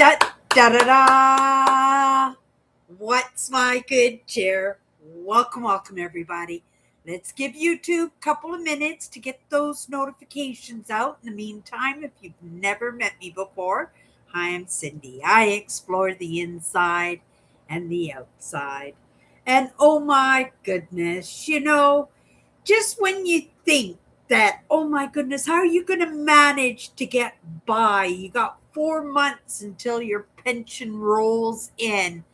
Da da da da. What's my good cheer? Welcome, everybody. Let's give YouTube a couple of minutes to get those notifications out. In the meantime, if you've never met me before, hi, I'm Cindy. I explore the inside and the outside. And oh my goodness, just when you think that, oh my goodness, how are you going to manage to get by? You got 4 months until your pension rolls in,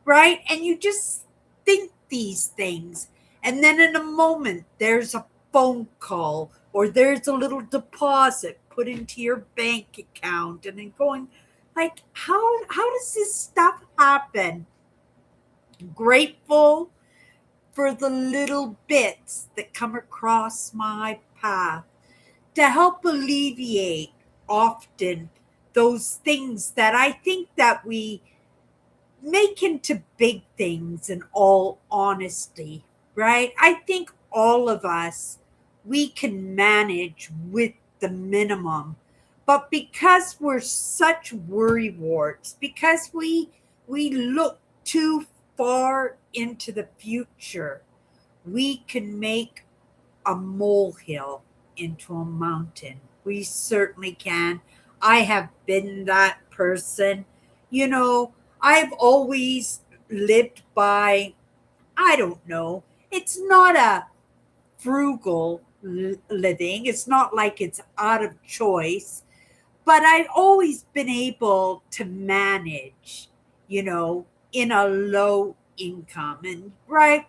right? And you just think these things. And then in a moment, there's a phone call or there's a little deposit put into your bank account. And then going, like, how does this stuff happen? Grateful for the little bits that come across my path to help alleviate often those things that I think that we make into big things, in all honesty, right? I think all of us, we can manage with the minimum. But because we're such worrywarts, because we look too far into the future, we can make a molehill into a mountain. We certainly can. I have been that person. You know, I've always lived by, I don't know, it's not a frugal living. It's not like it's out of choice, but I've always been able to manage, in a low income. And right,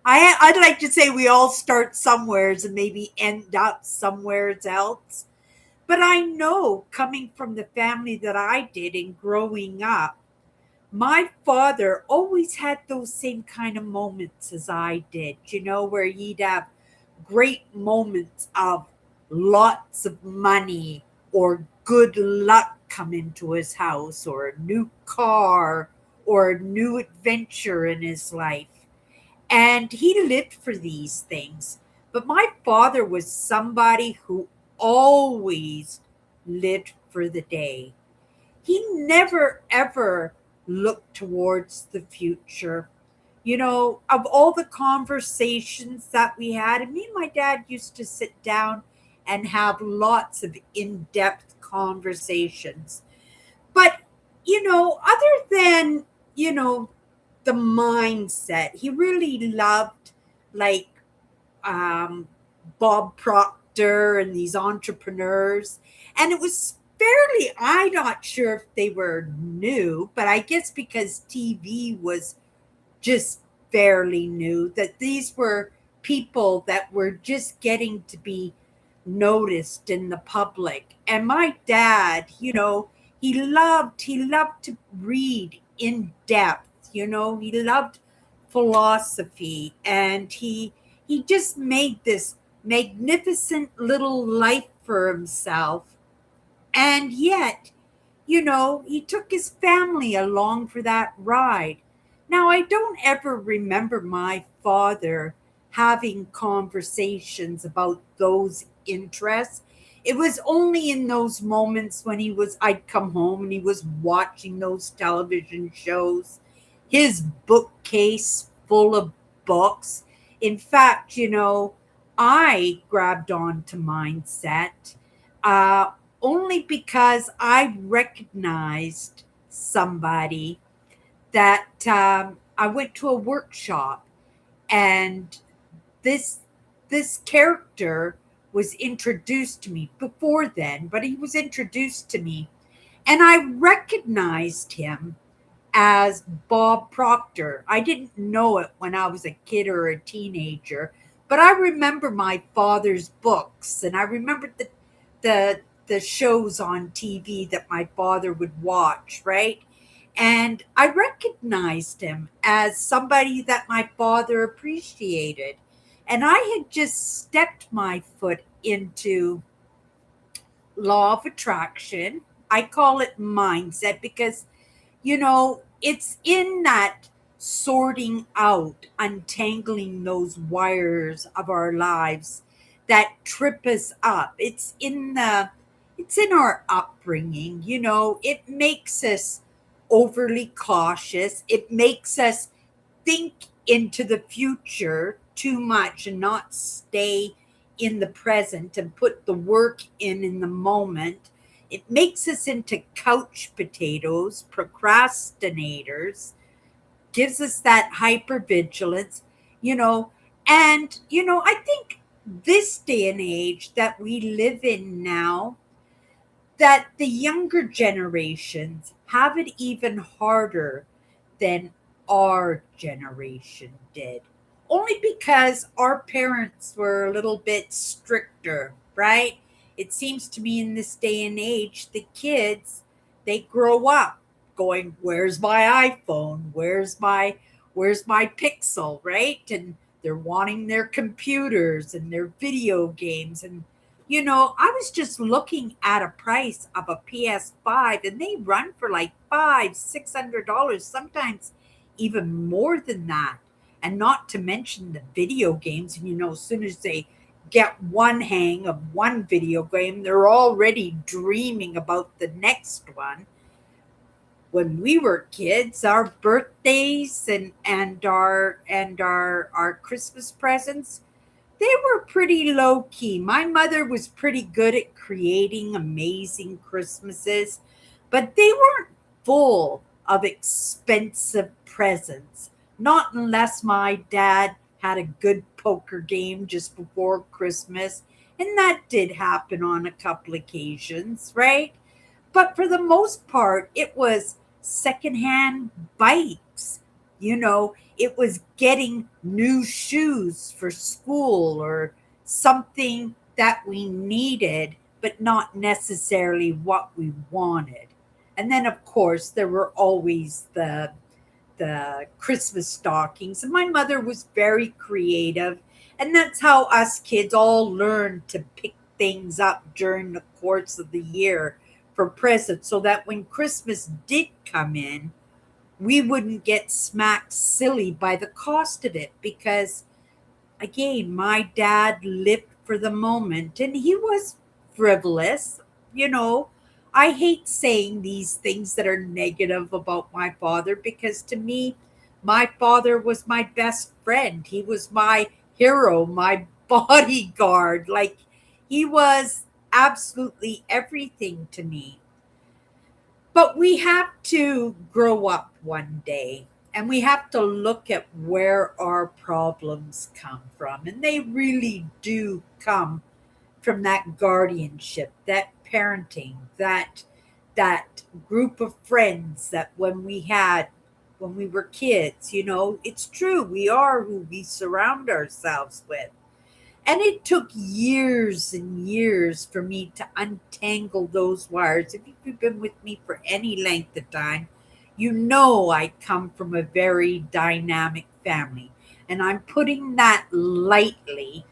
I'd like to say we all start somewheres and maybe end up somewhere else. But I know, coming from the family that I did and growing up, my father always had those same kind of moments as I did, where he'd have great moments of lots of money or good luck come into his house or a new car or a new adventure in his life. And he lived for these things. But my father was somebody who always lived for the day. He never ever looked towards the future. Of all the conversations that we had, and me and my dad used to sit down and have lots of in depth conversations. But, other than, you know, the mindset, he really loved, like, um, Bob Proctor and these entrepreneurs. And it was fairly, I'm not sure if they were new, but I guess because TV was just fairly new, that these were people that were just getting to be noticed in the public. And my dad, he loved to read in depth. He loved philosophy, and he just made this magnificent little life for himself. And yet, he took his family along for that ride. Now, I don't ever remember my father having conversations about those interests. It was only in those moments when I'd come home and he was watching those television shows, his bookcase full of books. In fact, I grabbed on to mindset uh, only because I recognized somebody that I went to a workshop, and this this character was introduced to me before then, but he was introduced to me, and I recognized him as Bob Proctor. I didn't know it when I was a kid or a teenager, but I remember my father's books, and I remembered the shows on TV that my father would watch, right? And I recognized him as somebody that my father appreciated. And I had just stepped my foot into law of attraction. I call it mindset because, it's in that sorting out, untangling those wires of our lives that trip us up. It's in It's in our upbringing. It makes us overly cautious. It makes us think into the future too much and not stay in the present and put the work in the moment. It makes us into couch potatoes, procrastinators, gives us that hypervigilance, you know, I think this day and age that we live in now, that the younger generations have it even harder than our generation did. Only because our parents were a little bit stricter, right? It seems to me in this day and age, the kids, they grow up going, "Where's my iPhone? Where's my Pixel?" Right? And they're wanting their computers and their video games. And I was just looking at a price of a PS5, and they run for like $500-$600, sometimes even more than that. And not to mention the video games. And as soon as they get one hang of one video game, they're already dreaming about the next one. When we were kids, our birthdays and our Christmas presents, they were pretty low key. My mother was pretty good at creating amazing Christmases, but they weren't full of expensive presents. Not unless my dad had a good poker game just before Christmas, and that did happen on a couple occasions, right? But for the most part, it was secondhand bikes. It was getting new shoes for school or something that we needed, but not necessarily what we wanted. And then, of course, there were always the Christmas stockings. And my mother was very creative. And that's how us kids all learned to pick things up during the course of the year for presents, so that when Christmas did come in, we wouldn't get smacked silly by the cost of it. Because, again, my dad lived for the moment and he was frivolous. You know, I hate saying these things that are negative about my father, because to me, my father was my best friend. He was my hero, my bodyguard. Like, he was absolutely everything to me. But we have to grow up one day and we have to look at where our problems come from. And they really do come from that guardianship, that parenting, that group of friends that when we were kids. It's true, we are who we surround ourselves with. And it took years and years for me to untangle those wires. If you've been with me for any length of time, you know I come from a very dynamic family. And I'm putting that lightly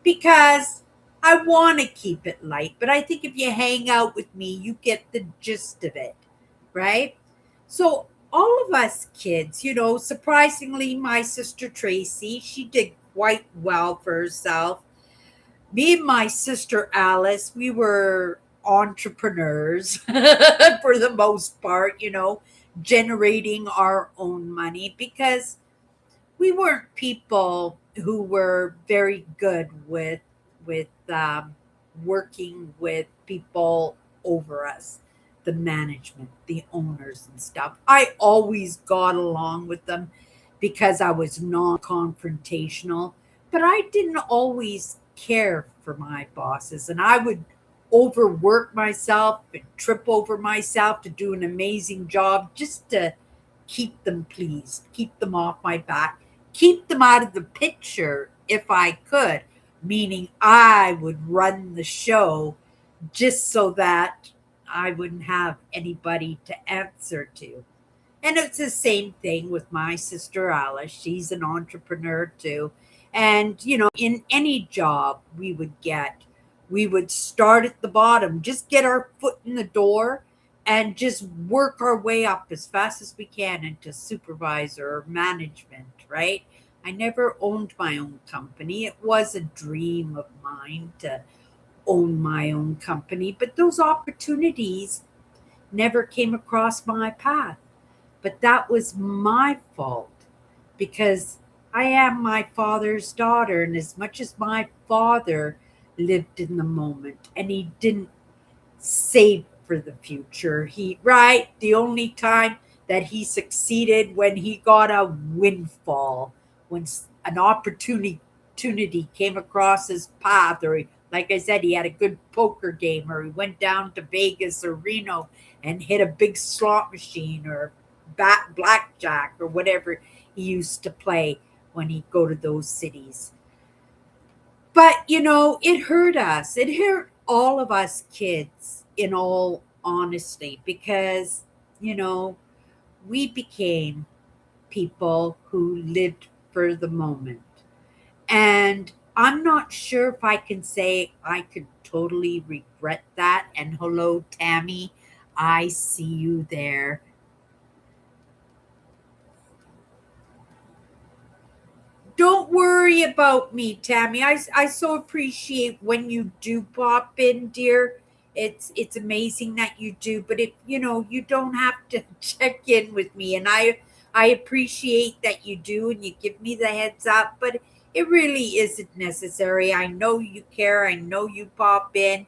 because I want to keep it light. But I think if you hang out with me, you get the gist of it, right? So, all of us kids, surprisingly, my sister Tracy, she did quite well for herself. Me and my sister Alice, we were entrepreneurs for the most part, generating our own money, because we weren't people who were very good with working with people over us, the management, the owners, and stuff. I always got along with them because I was non-confrontational, but I didn't always care for my bosses, and I would overwork myself and trip over myself to do an amazing job just to keep them pleased, keep them off my back, keep them out of the picture if I could, meaning I would run the show just so that I wouldn't have anybody to answer to. And it's the same thing with my sister Alice. She's an entrepreneur too. And, in any job we would get, we would start at the bottom, just get our foot in the door and just work our way up as fast as we can into supervisor or management, right? I never owned my own company. It was a dream of mine to own my own company, but those opportunities never came across my path. But that was my fault because I am my father's daughter. And as much as my father lived in the moment and he didn't save for the future, right, the only time that he succeeded when he got a windfall, when an opportunity came across his path, or like I said, he had a good poker game, or he went down to Vegas or Reno and hit a big slot machine, or blackjack, or whatever he used to play when he'd go to those cities. But, it hurt us. It hurt all of us kids, in all honesty, because, you know, we became people who lived for the moment. And I'm not sure if I can say I could totally regret that. And hello, Tammy, I see you there. Don't worry about me, Tammy. I so appreciate when you do pop in, dear. It's amazing that you do, but you don't have to check in with me, and I appreciate that you do and you give me the heads up, but it really isn't necessary. I know you care. I know you pop in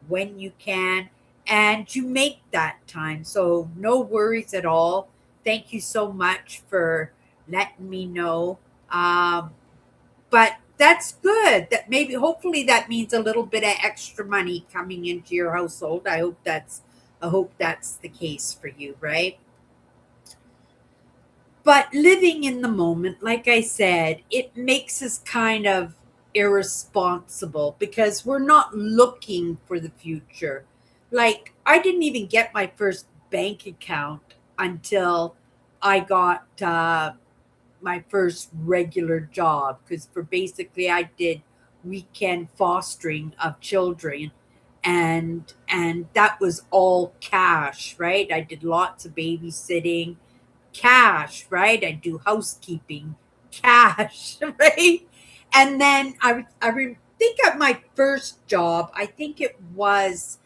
when you can, and you make that time. So no worries at all. Thank you so much for letting me know. But that's good. That maybe, hopefully, that means a little bit of extra money coming into your household. I hope that's the case for you, right? But living in the moment, like I said, it makes us kind of irresponsible because we're not looking for the future. Like, I didn't even get my first bank account until I got my first regular job, because for basically I did weekend fostering of children, and that was all cash, right? I did lots of babysitting, cash, right? I do housekeeping, cash, right? And then think of my first job. I think it was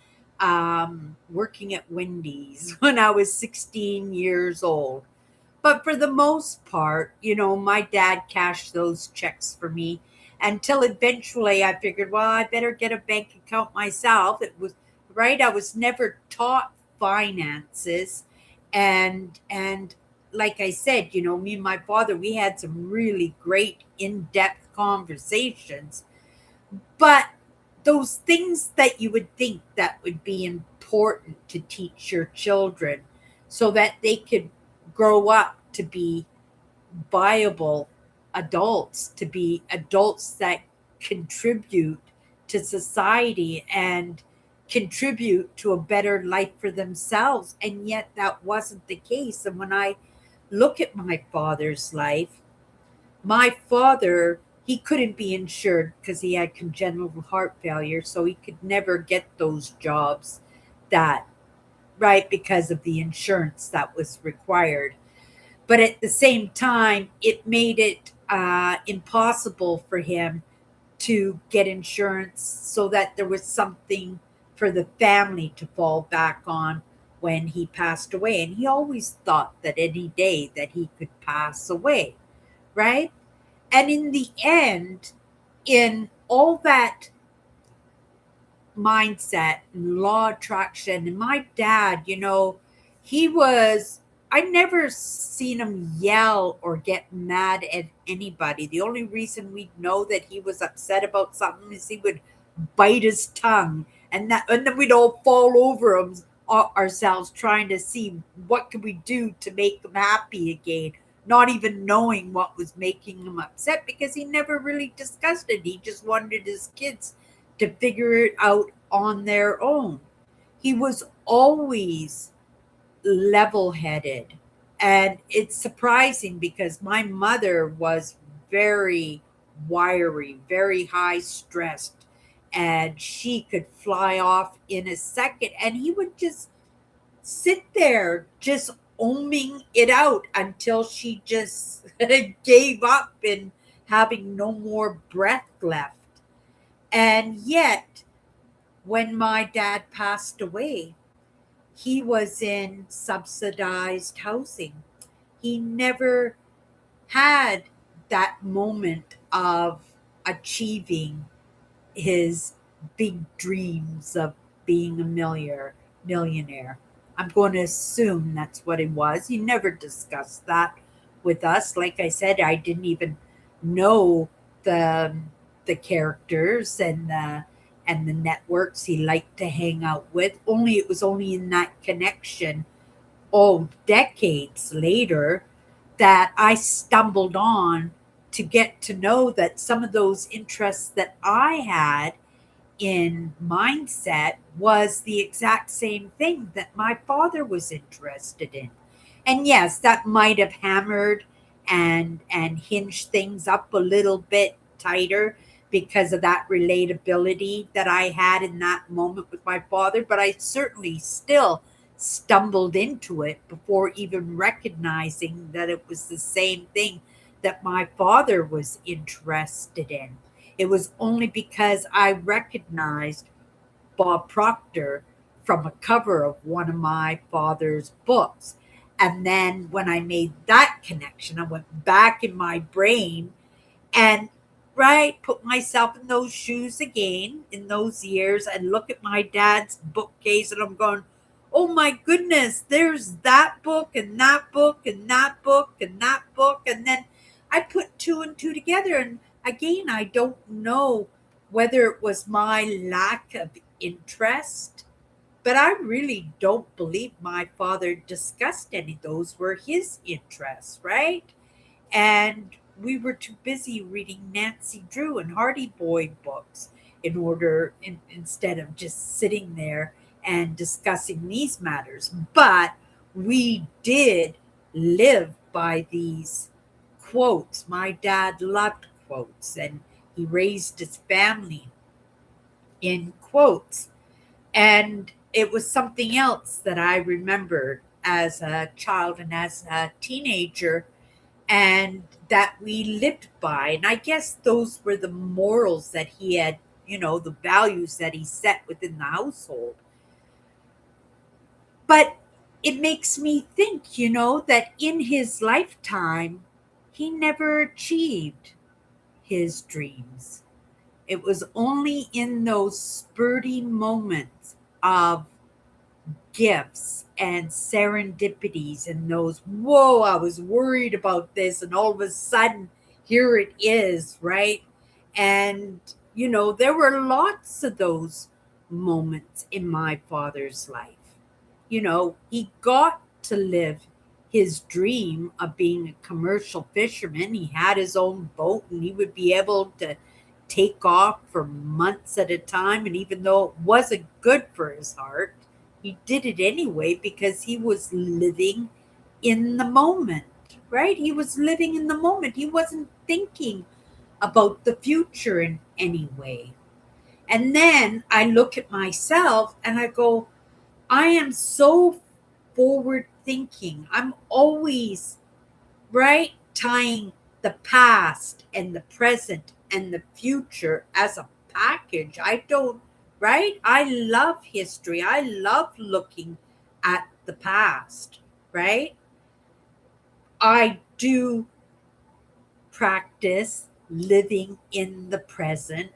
working at Wendy's when I was 16 years old. But for the most part, my dad cashed those checks for me until eventually I figured, well, I better get a bank account myself. It was right. I was never taught finances. And like I said, me and my father, we had some really great in-depth conversations. But those things that you would think that would be important to teach your children so that they could grow up to be viable adults, to be adults that contribute to society and contribute to a better life for themselves. And yet that wasn't the case. And when I look at my father's life, my father, he couldn't be insured because he had congenital heart failure, so he could never get those jobs that, right, because of the insurance that was required. But at the same time, it made it impossible for him to get insurance so that there was something for the family to fall back on when he passed away. And he always thought that any day that he could pass away, right? And in the end, in all that mindset and law attraction, and my dad, he was, I never seen him yell or get mad at anybody. The only reason we know that he was upset about something is he would bite his tongue, and then we'd all fall over him, ourselves, trying to see what could we do to make him happy again, not even knowing what was making him upset, because he never really discussed it. He just wanted his kids to figure it out on their own. He was always level headed. And it's surprising because my mother was very wiry, very high stressed, and she could fly off in a second. And he would just sit there, just oming it out until she just gave up and having no more breath left. And yet, when my dad passed away, he was in subsidized housing. He never had that moment of achieving his big dreams of being a millionaire. I'm going to assume that's what it was. He never discussed that with us. Like I said, I didn't even know the the characters and the networks he liked to hang out with. Only it was only in that connection, oh, decades later, that I stumbled on to get to know that some of those interests that I had in mindset was the exact same thing that my father was interested in. And yes, that might have hammered and hinged things up a little bit tighter because of that relatability that I had in that moment with my father, but I certainly still stumbled into it before even recognizing that it was the same thing that my father was interested in. It was only because I recognized Bob Proctor from a cover of one of my father's books. And then when I made that connection, I went back in my brain and right put myself in those shoes again in those years and look at my dad's bookcase, and I'm going, oh my goodness, there's that book and that book and that book and that book. And then I put two and two together, and again, I don't know whether it was my lack of interest, but I really don't believe my father discussed any of those were his interests, right? And we were too busy reading Nancy Drew and Hardy Boy books instead of just sitting there and discussing these matters. But we did live by these quotes. My dad loved quotes, and he raised his family in quotes. And it was something else that I remembered as a child and as a teenager, and that we lived by. And I guess those were the morals that he had, the values that he set within the household. But it makes me think, that in his lifetime, he never achieved his dreams. It was only in those spurty moments of gifts and serendipities and those, whoa, I was worried about this, and all of a sudden here it is, right? And there were lots of those moments in my father's life. He got to live his dream of being a commercial fisherman. He had his own boat, and he would be able to take off for months at a time, and even though it wasn't good for his heart, he did it anyway because he was living in the moment, right? He was living in the moment. He wasn't thinking about the future in any way. And then I look at myself and I go, I am so forward thinking. I'm always, right, tying the past and the present and the future as a package. I don't, right? I love history. I love looking at the past, right? I do practice living in the present,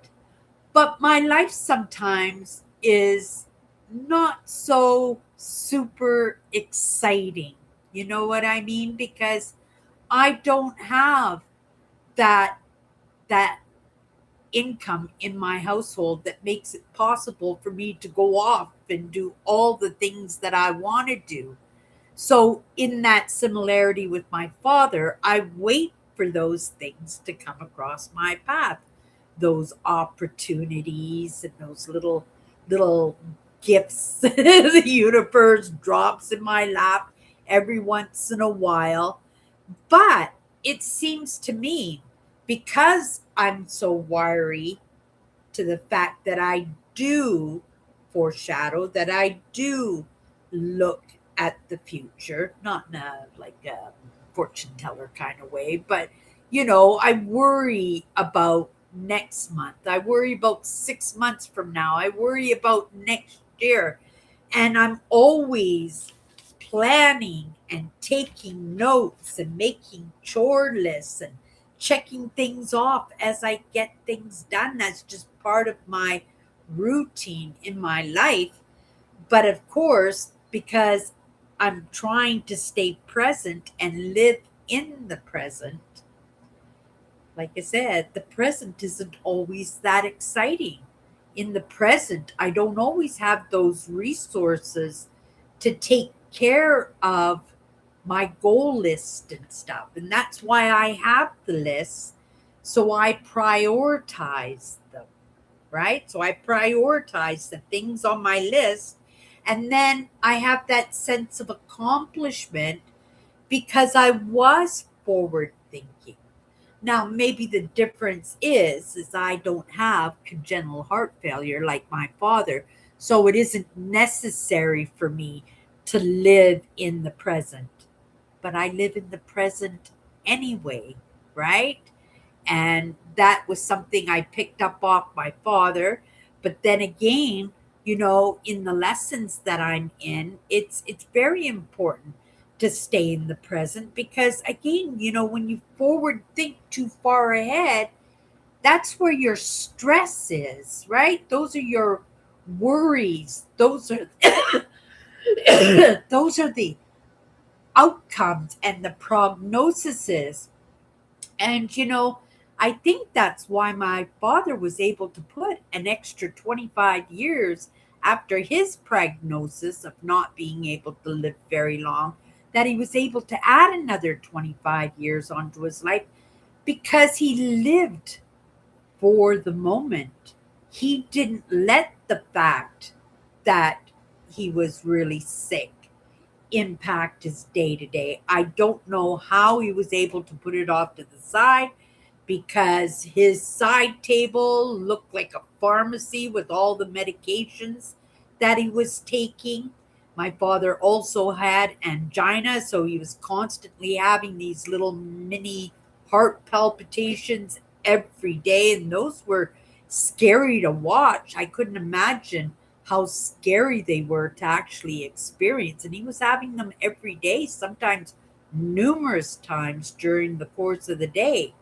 but my life sometimes is not so super exciting. You know what I mean? Because I don't have that that income in my household that makes it possible for me to go off and do all the things that I want to do. So, in that similarity with my father, I wait for those things to come across my path, those opportunities and those little gifts the universe drops in my lap every once in a while. But it seems to me, because I'm so wiry to the fact that I do foreshadow, that I do look at the future, not in a like a fortune teller kind of way, but I worry about next month. I worry about 6 months from now. I worry about next year. And I'm always planning and taking notes and making chore lists and checking things off as I get things done. That's just part of my routine in my life. But of course, because I'm trying to stay present and live in the present, like I said, the present isn't always that exciting. In the present, I don't always have those resources to take care of my goal list and stuff. And that's why I have the list. So I prioritize them, right? So I prioritize the things on my list. And then I have that sense of accomplishment because I was forward thinking. Now, maybe the difference is I don't have congenital heart failure like my father, so it isn't necessary for me to live in the present. But I live in the present anyway, right? And that was something I picked up off my father. But then again, in the lessons that I'm in, it's very important to stay in the present because again, when you forward think too far ahead, that's where your stress is, right? Those are your worries. Those are those are the outcomes and the prognoses. And, I think that's why my father was able to put an extra 25 years after his prognosis of not being able to live very long, that he was able to add another 25 years onto his life because he lived for the moment. He didn't let the fact that he was really sick impact his day to day. I don't know how he was able to put it off to the side because his side table looked like a pharmacy with all the medications that he was taking. My father also had angina, so he was constantly having these little mini heart palpitations every day, and those were scary to watch. I couldn't imagine how scary they were to actually experience. And he was having them every day, sometimes numerous times during the course of the day.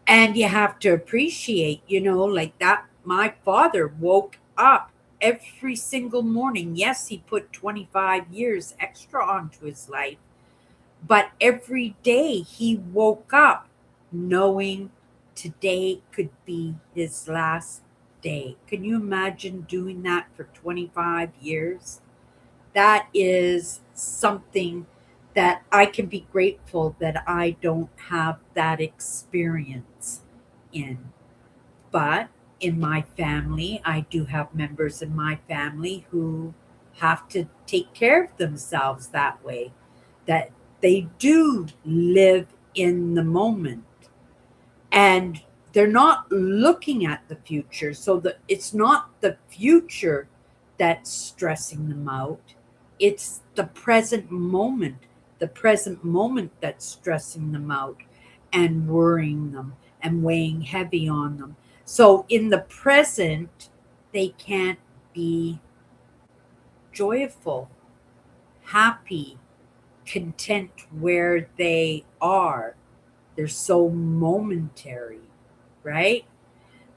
And you have to appreciate, like that. My father woke up every single morning. Yes, he put 25 years extra onto his life, but every day he woke up knowing today could be his last day. Can you imagine doing that for 25 years? That is something that I can be grateful that I don't have that experience in. But in my family, I do have members in my family who have to take care of themselves that way, that they do live in the moment and they're not looking at the future. So that it's not the future that's stressing them out, it's the present moment that's stressing them out and worrying them and weighing heavy on them. So in the present, they can't be joyful, happy, content where they are. They're so momentary, right?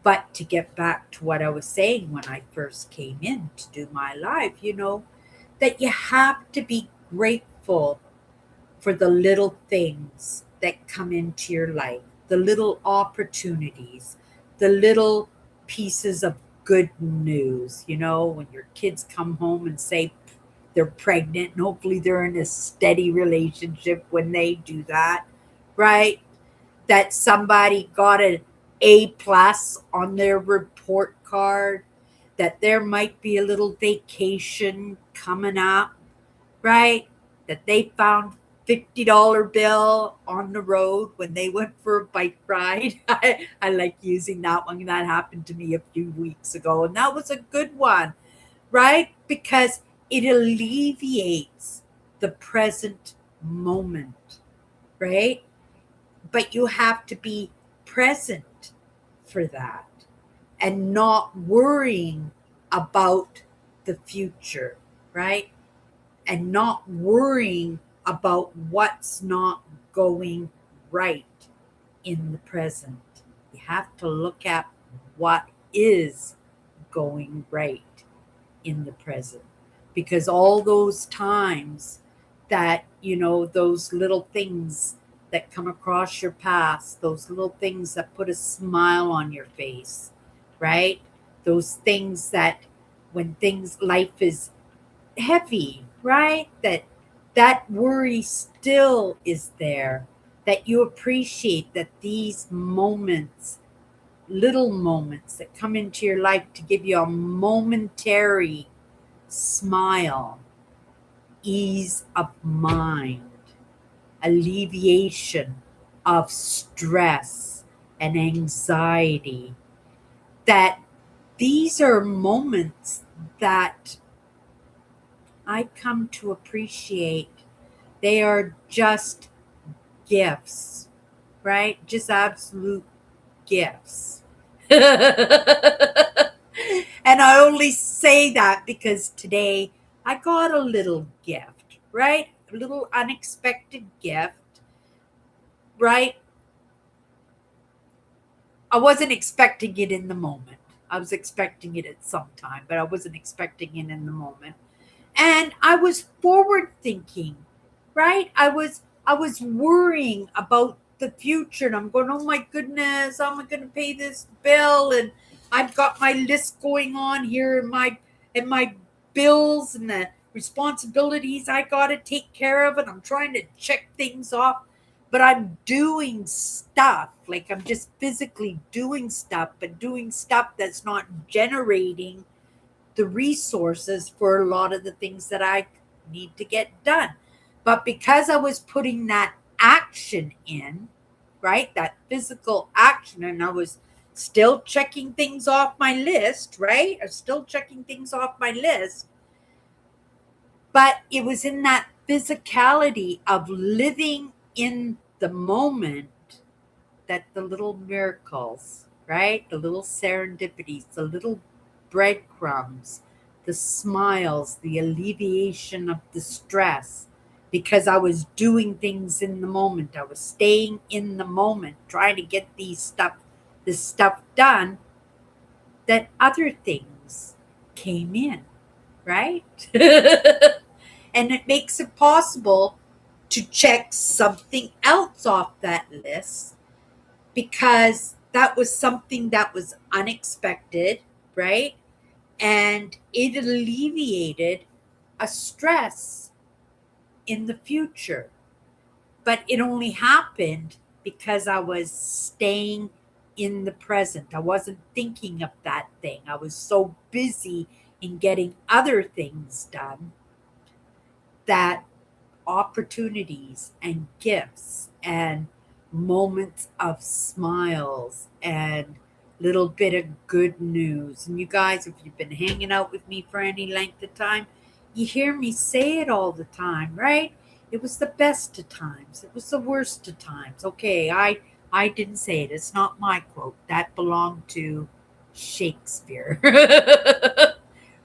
But to get back to what I was saying when I first came in to do my live, that you have to be grateful for the little things that come into your life, the little opportunities, the little pieces of good news. When your kids come home and say they're pregnant, and hopefully they're in a steady relationship when they do that, right? That somebody got an A+ on their report card, that there might be a little vacation coming up, right? That they found $50 bill on the road when they went for a bike ride. I like using that one. That happened to me a few weeks ago, and that was a good one, right? Because it alleviates the present moment, right? But you have to be present for that and not worrying about the future, right? And not worrying about what's not going right in the present. You have to look at what is going right in the present, because all those times that, those little things that come across your past, those little things that put a smile on your face, right? Those things that, when things life is heavy, right? That worry still is there, that you appreciate that these moments, little moments that come into your life to give you a momentary smile, ease of mind, alleviation of stress and anxiety, that these are moments that I come to appreciate. They are just gifts, right? Just absolute gifts. And I only say that because today I got a little gift, right? A little unexpected gift, right? I wasn't expecting it in the moment. I was expecting it at some time, but I wasn't expecting it in the moment. And I was forward thinking, right? I was worrying about the future, and I'm going, oh my goodness, how am I going to pay this bill? And I've got my list going on here, and my bills and the responsibilities I got to take care of, and I'm trying to check things off, but I'm doing stuff, like I'm just physically doing stuff, but doing stuff that's not generating the resources for a lot of the things that I need to get done. But because I was putting that action in, right, that physical action, and I was still checking things off my list, right? I was still checking things off my list. But it was in that physicality of living in the moment that the little miracles, right? The little serendipities, the little breadcrumbs, the smiles, the alleviation of the stress, because I was doing things in the moment. I was staying in the moment, trying to get this stuff done, that other things came in, right? And it makes it possible to check something else off that list, because that was something that was unexpected, right? And it alleviated a stress in the future. But it only happened because I was staying in the present. I wasn't thinking of that thing. I was so busy in getting other things done that opportunities and gifts and moments of smiles and little bit of good news. And you guys, if you've been hanging out with me for any length of time, you hear me say it all the time, right? It was the best of times. It was the worst of times. Okay, I didn't say it. It's not my quote. That belonged to Shakespeare.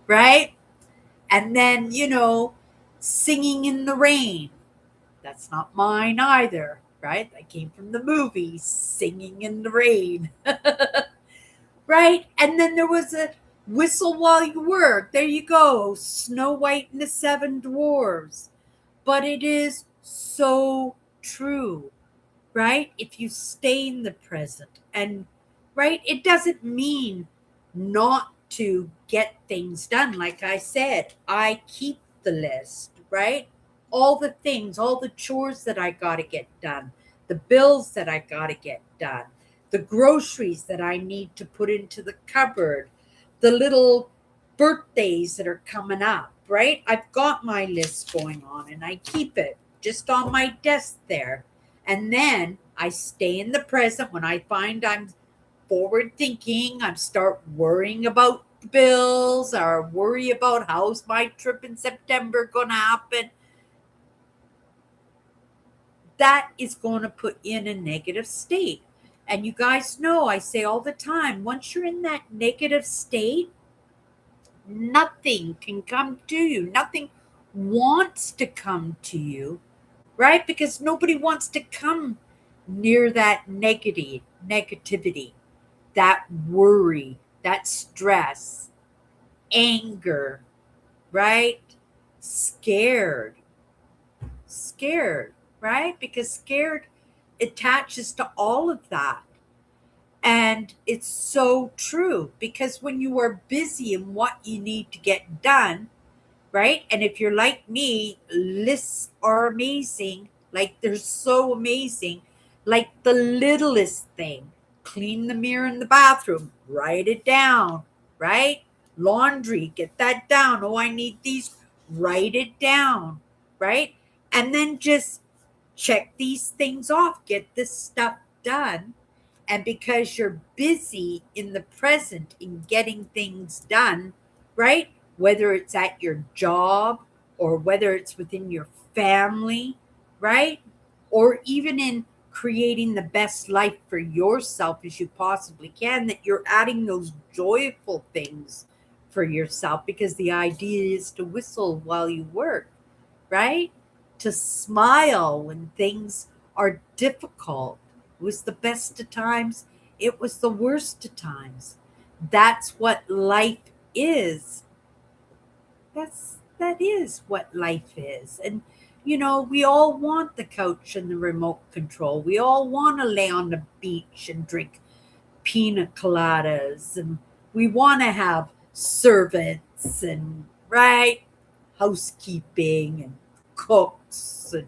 Right? And then, singing in the rain. That's not mine either, right? I came from the movie Singing in the Rain. Right? And then there was a Whistle While You Work. There you go. Snow White and the Seven Dwarfs. But it is so true, right? If you stay in the present, and right, it doesn't mean not to get things done. Like I said, I keep the list, right? All the things, all the chores that I got to get done, the bills that I got to get done, the groceries that I need to put into the cupboard, the little birthdays that are coming up, right? I've got my list going on, and I keep it just on my desk there. And then I stay in the present. When I find I'm forward thinking, I start worrying about the bills or worry about how's my trip in September going to happen. That is going to put you in a negative state. And you guys know, I say all the time, once you're in that negative state, nothing can come to you. Nothing wants to come to you, right? Because nobody wants to come near that negativity, that worry, that stress, anger, right? Scared, scared, right? Because scared attaches to all of that. And it's so true because when you are busy in what you need to get done, right? And if you're like me, lists are amazing. Like they're so amazing. Like the littlest thing, clean the mirror in the bathroom, write it down, right? Laundry, get that down. Oh, I need these, write it down, right? And then just check these things off, get this stuff done. And because you're busy in the present in getting things done, right? Whether it's at your job or whether it's within your family, right? Or even in creating the best life for yourself as you possibly can, that you're adding those joyful things for yourself because the idea is to whistle while you work, right? To smile when things are difficult. It was the best of times, it was the worst of times. That's what life is. That is what life is. And we all want the couch and the remote control. We all want to lay on the beach and drink pina coladas, and we want to have servants and right housekeeping and cooks and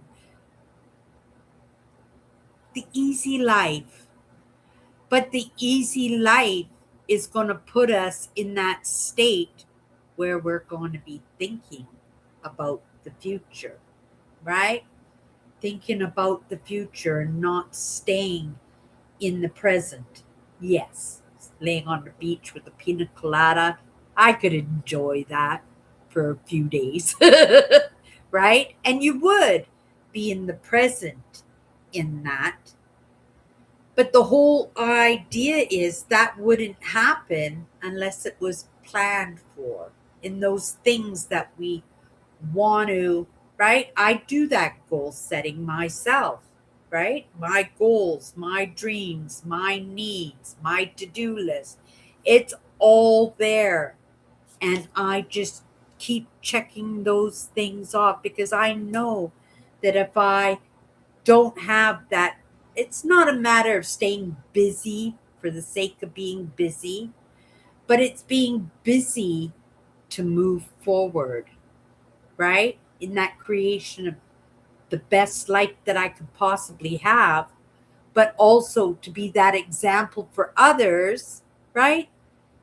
the easy life. But the easy life is going to put us in that state where we're going to be thinking about the future, right? Thinking about the future and not staying in the present. Yes, laying on the beach with a pina colada, I could enjoy that for a few days, right? And you would be in the present in that. But the whole idea is that wouldn't happen unless it was planned for in those things that we want to, right? I do that goal setting myself, right? My goals, my dreams, my needs, my to do list. It's all there. And I just keep checking those things off because I know that if I don't have that, it's not a matter of staying busy for the sake of being busy, but it's being busy to move forward, right? In that creation of the best life that I could possibly have, but also to be that example for others, right?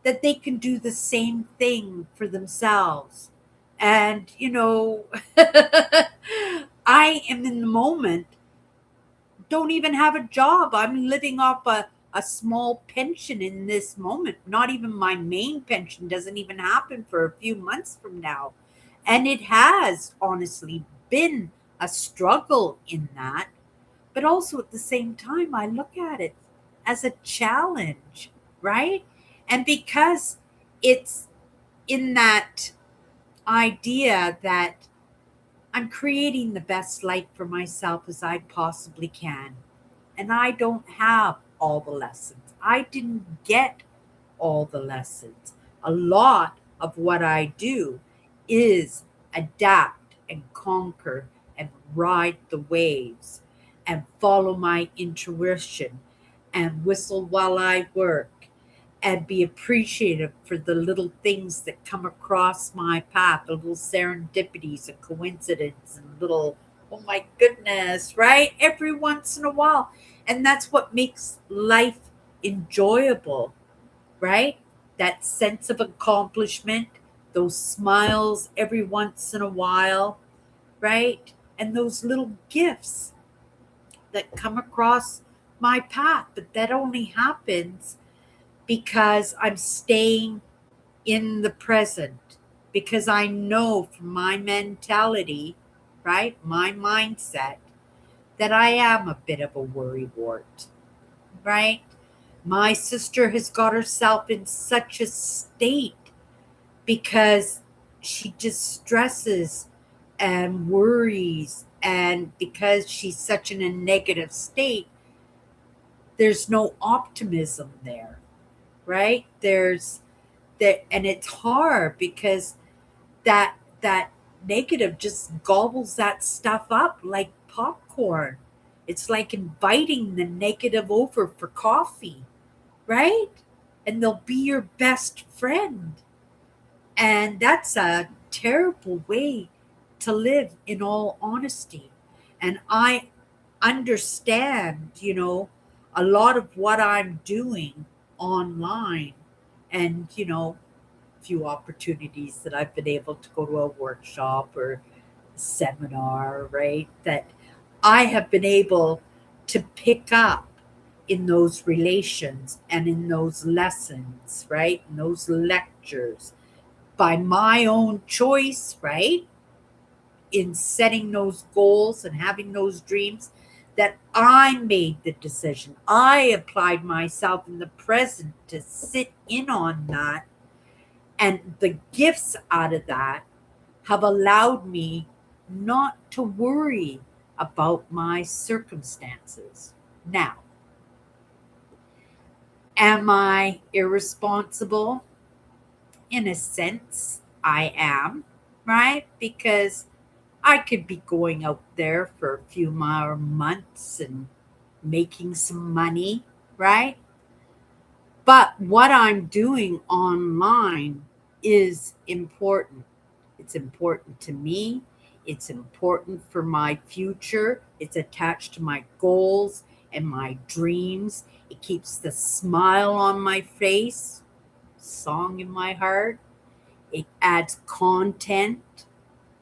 That they can do the same thing for themselves. And, I am in the moment, don't even have a job. I'm living off a small pension in this moment. Not even my main pension doesn't even happen for a few months from now. And it has honestly been a struggle in that. But also at the same time, I look at it as a challenge, right? And because it's in that idea that I'm creating the best life for myself as I possibly can. And I don't have all the lessons. I didn't get all the lessons. A lot of what I do is adapt and conquer and ride the waves and follow my intuition and whistle while I work and be appreciative for the little things that come across my path, the little serendipities and coincidence and little, oh my goodness, right? Every once in a while. And that's what makes life enjoyable, right? That sense of accomplishment, those smiles every once in a while, right? And those little gifts that come across my path. But that only happens because I'm staying in the present, because I know from my mentality, right, my mindset, that I am a bit of a worrywart, right? My sister has got herself in such a state because she just stresses and worries, and because she's such in a negative state, there's no optimism there, right? There's that, and it's hard because that negative just gobbles that stuff up like popcorn. It's like inviting the negative over for coffee, right? And they'll be your best friend. And that's a terrible way to live, in all honesty. And I understand, a lot of what I'm doing online, and, few opportunities that I've been able to go to a workshop or a seminar, right? That I have been able to pick up in those relations and in those lessons, right? In those lectures by my own choice, right? In setting those goals and having those dreams, that I made the decision. I applied myself in the present to sit in on that. And the gifts out of that have allowed me not to worry about my circumstances. Now, am I irresponsible? In a sense, I am, right? Because I could be going out there for a few more months and making some money, right? But what I'm doing online is important. It's important to me. It's important for my future. It's attached to my goals and my dreams. It keeps the smile on my face, song in my heart. It adds content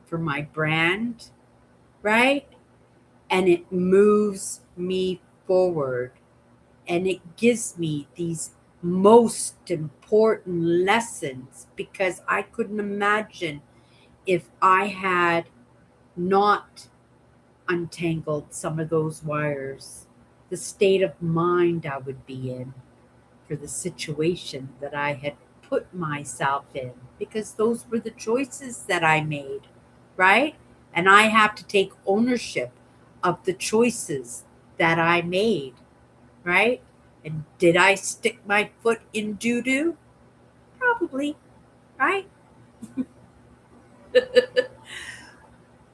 for my brand, right? And it moves me forward, and it gives me these most important lessons, because I couldn't imagine if I had not untangled some of those wires, the state of mind I would be in for the situation that I had put myself in, because those were the choices that I made, right? And I have to take ownership of the choices that I made, right? And did I stick my foot in doo doo? Probably, right?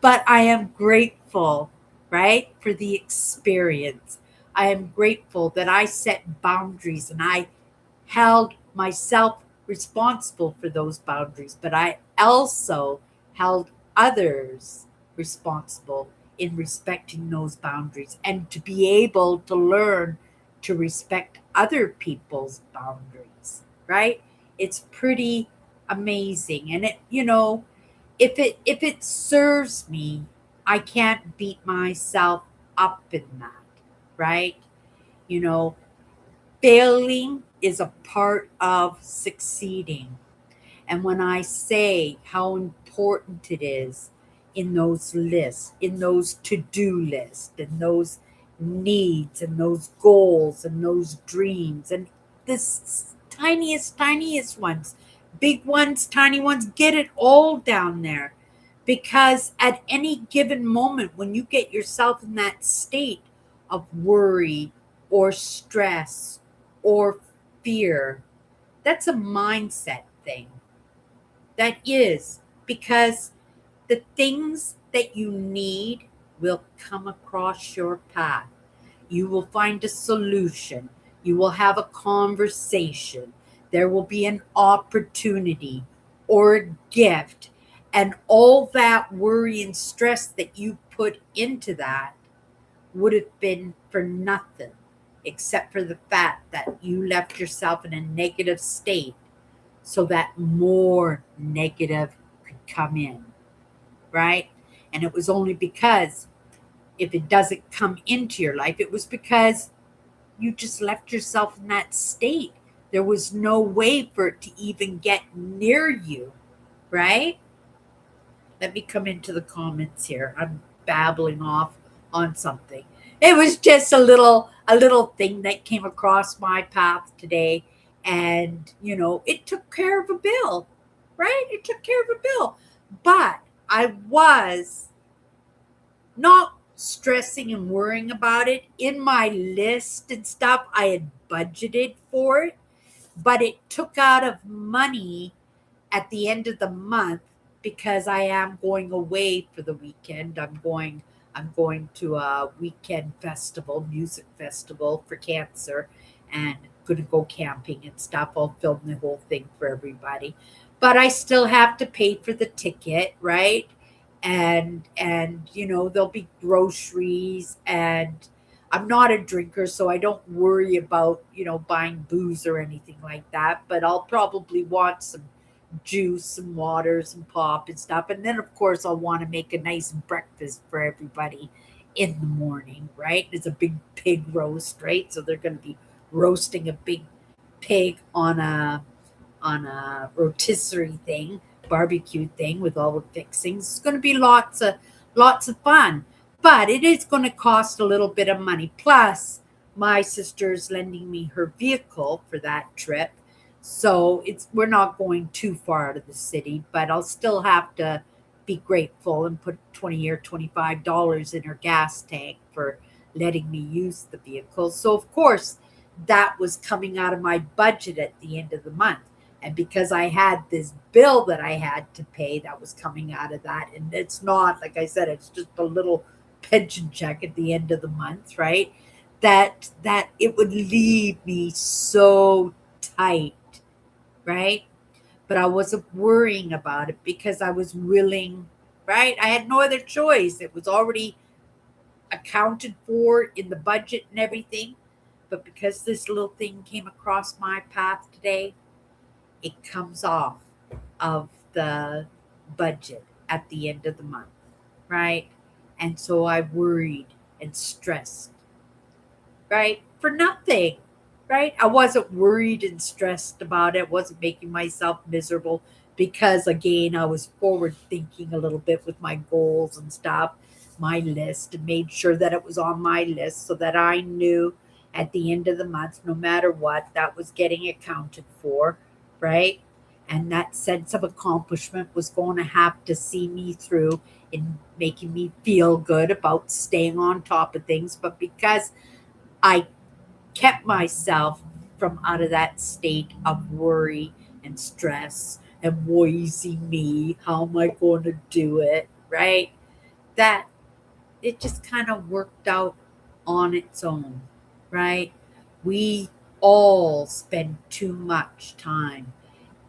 But I am grateful, right, for the experience. I am grateful that I set boundaries and I held myself responsible for those boundaries, but I also held others responsible in respecting those boundaries, and to be able to learn to respect other people's boundaries, right? It's pretty amazing. And if it serves me, I can't beat myself up in that, right? You know, Failing is a part of succeeding. And when I say how important it is in those lists, in those to do lists, in those needs, and those goals, and those dreams, and this tiniest ones, big ones, tiny ones, get it all down there. Because at any given moment, when you get yourself in that state of worry or stress or fear, that's a mindset thing. That is, because the things that you need will come across your path. You will find a solution. You will have a conversation. There will be an opportunity or a gift. And all that worry and stress that you put into that would have been for nothing, except for the fact that you left yourself in a negative state so that more negative could come in, right? And it was only because if it doesn't come into your life, it was because you just left yourself in that state. There was no way for it to even get near you, right? Let me come into the comments here. I'm babbling off on something. It was just a little thing that came across my path today, and it took care of a bill, right? It took care of a bill. But I was not stressing and worrying about it. In my list and stuff, I had budgeted for it, but it took out of money at the end of the month because I am going away for the weekend. I'm going to a weekend festival, music festival for cancer, and gonna go camping and stuff. I'll film the whole thing for everybody. But I still have to pay for the ticket, right? And there'll be groceries, and I'm not a drinker, so I don't worry about buying booze or anything like that, but I'll probably want some juice, some water, some pop and stuff. And then, of course, I'll want to make a nice breakfast for everybody in the morning, right? It's a big pig roast, right? So they're going to be roasting a big pig on a rotisserie thing, barbecue thing with all the fixings. It's going to be lots of fun, but it is going to cost a little bit of money. Plus, my sister's lending me her vehicle for that trip, so we're not going too far out of the city, but I'll still have to be grateful and put 20 or $25 in her gas tank for letting me use the vehicle. So of course that was coming out of my budget at the end of the month. And because I had this bill that I had to pay, that was coming out of that. And it's not, like I said, it's just a little pension check at the end of the month, right? That it would leave me so tight, right? But I wasn't worrying about it because I was willing, right? I had no other choice. It was already accounted for in the budget and everything. But because this little thing came across my path today, it comes off of the budget at the end of the month, right? And so I worried and stressed, right? For nothing, right? I wasn't worried and stressed about it, wasn't making myself miserable because, again, I was forward thinking a little bit with my goals and stuff, my list, and made sure that it was on my list so that I knew at the end of the month, no matter what, that was getting accounted for, right? And that sense of accomplishment was going to have to see me through in making me feel good about staying on top of things. But because I kept myself from out of that state of worry and stress and woe me, how am I going to do it, right? That it just kind of worked out on its own, right? We all spend too much time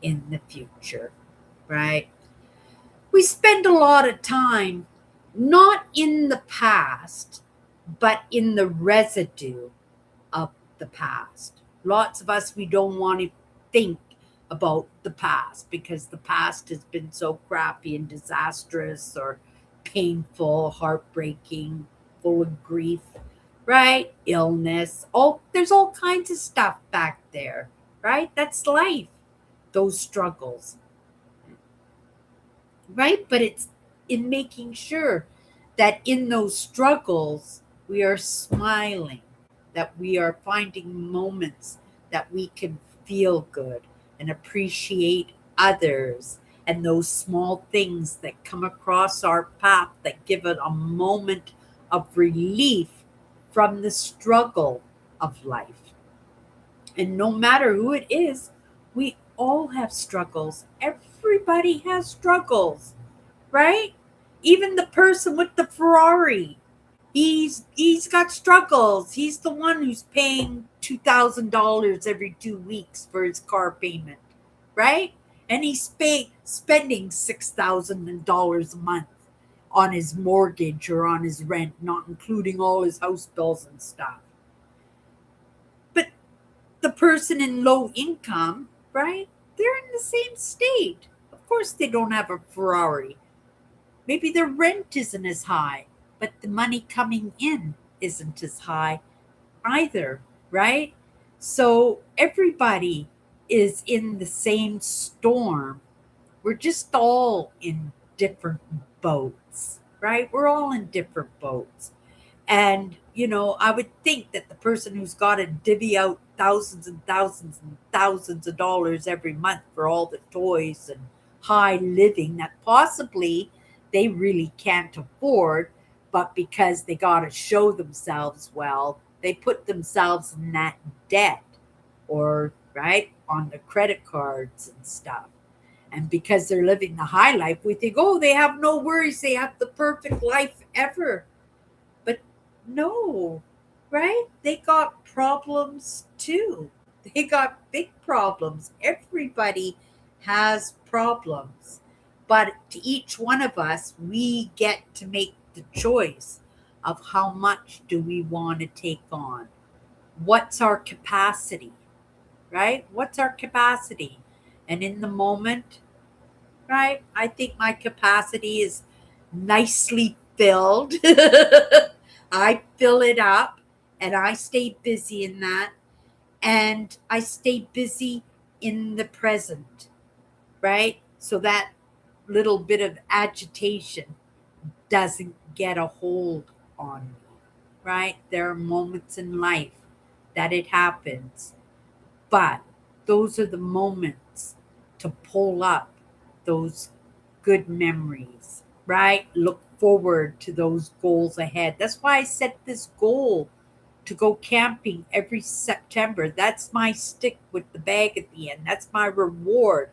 in the future, right? We spend a lot of time not in the past, but in the residue of the past. Lots of us, we don't want to think about the past because the past has been so crappy and disastrous or painful, heartbreaking, full of grief, right? Illness. There's all kinds of stuff back there, right? That's life, those struggles, right? But it's in making sure that in those struggles, we are smiling, that we are finding moments that we can feel good and appreciate others and those small things that come across our path that give it a moment of relief from the struggle of life. And no matter who it is, we all have struggles. Everybody has struggles, right? Even the person with the Ferrari, he's got struggles. He's the one who's paying $2,000 every 2 weeks for his car payment, right? And he's spending $6,000 a month on his mortgage or on his rent, not including all his house bills and stuff. But the person in low income, right? They're in the same state. Of course, they don't have a Ferrari. Maybe their rent isn't as high, but the money coming in isn't as high either, right? So everybody is in the same storm. We're just all in different boats, right? We're all in different boats. And, I would think that the person who's got to divvy out thousands and thousands and thousands of dollars every month for all the toys and high living that possibly they really can't afford, but because they got to show themselves well, they put themselves in that debt, or, right, on the credit cards and stuff. And because they're living the high life, we think, oh, they have no worries. They have the perfect life ever. But no, right? They got problems too. They got big problems. Everybody has problems. But to each one of us, we get to make the choice of how much do we want to take on. What's our capacity, right? What's our capacity? And in the moment, right, I think my capacity is nicely filled. I fill it up and I stay busy in that. And I stay busy in the present, right? So that little bit of agitation doesn't get a hold on me, right? There are moments in life that it happens, but those are the moments to pull up those good memories, right? Look forward to those goals ahead. That's why I set this goal to go camping every September. That's my stick with the bag at the end. That's my reward.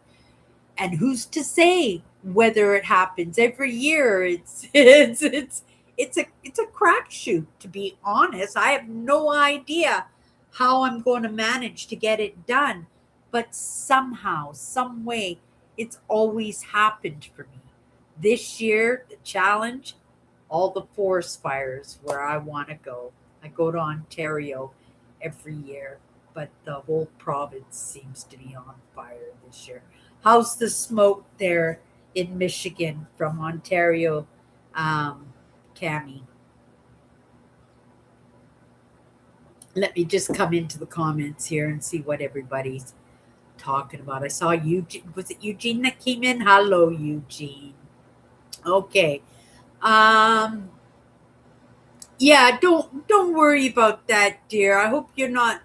And who's to say whether it happens every year? It's a crapshoot, to be honest. I have no idea how I'm going to manage to get it done, but somehow, some way, it's always happened for me. This year, the challenge, all the forest fires where I want to go. I go to Ontario every year, but the whole province seems to be on fire this year. How's the smoke there in Michigan from Ontario, Cami? Let me just come into the comments here and see what everybody's talking about. I saw Eugene. Was it Eugene that came in? Hello, Eugene. Okay. Um, yeah, don't worry about that, dear. I hope you're not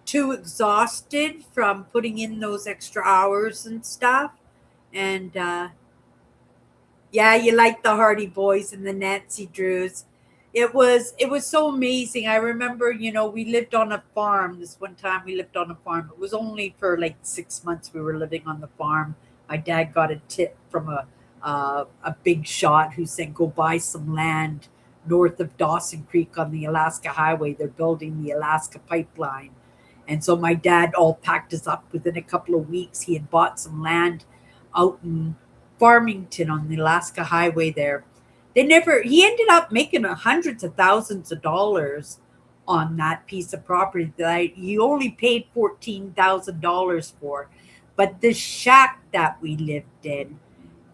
too exhausted from putting in those extra hours and stuff. And yeah, you like the Hardy Boys and the Nancy Drews. It was so amazing. I remember, we lived on a farm. This one time we lived on a farm. It was only for like 6 months we were living on the farm. My dad got a tip from a big shot who said go buy some land north of Dawson Creek on the Alaska Highway. They're building the Alaska pipeline. And so my dad all packed us up within a couple of weeks. He had bought some land out in Farmington on the Alaska Highway there. He ended up making hundreds of thousands of dollars on that piece of property that he only paid $14,000 for. But the shack that we lived in,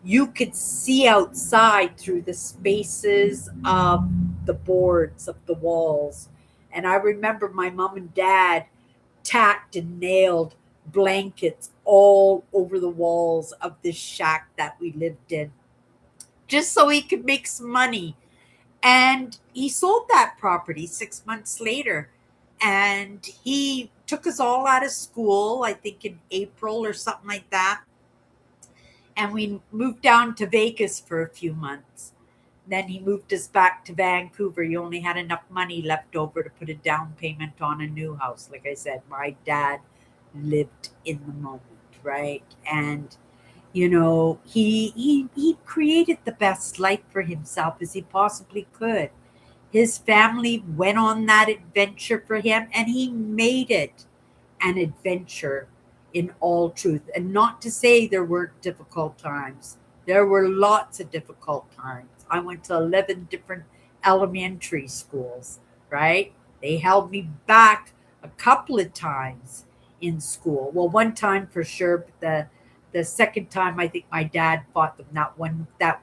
you could see outside through the spaces of the boards of the walls. And I remember my mom and dad tacked and nailed blankets all over the walls of this shack that we lived in just so he could make some money. And he sold that property 6 months later. And he took us all out of school, I think in April or something like that. And we moved down to Vegas for a few months. Then he moved us back to Vancouver. He only had enough money left over to put a down payment on a new house. Like I said, my dad lived in the moment, right? And he created the best life for himself as he possibly could. His family went on that adventure for him, and he made it an adventure in all truth. And not to say there weren't difficult times. There were lots of difficult times. I went to 11 different elementary schools, right? They held me back a couple of times in school. Well, one time for sure, but the second time I think my dad fought them. That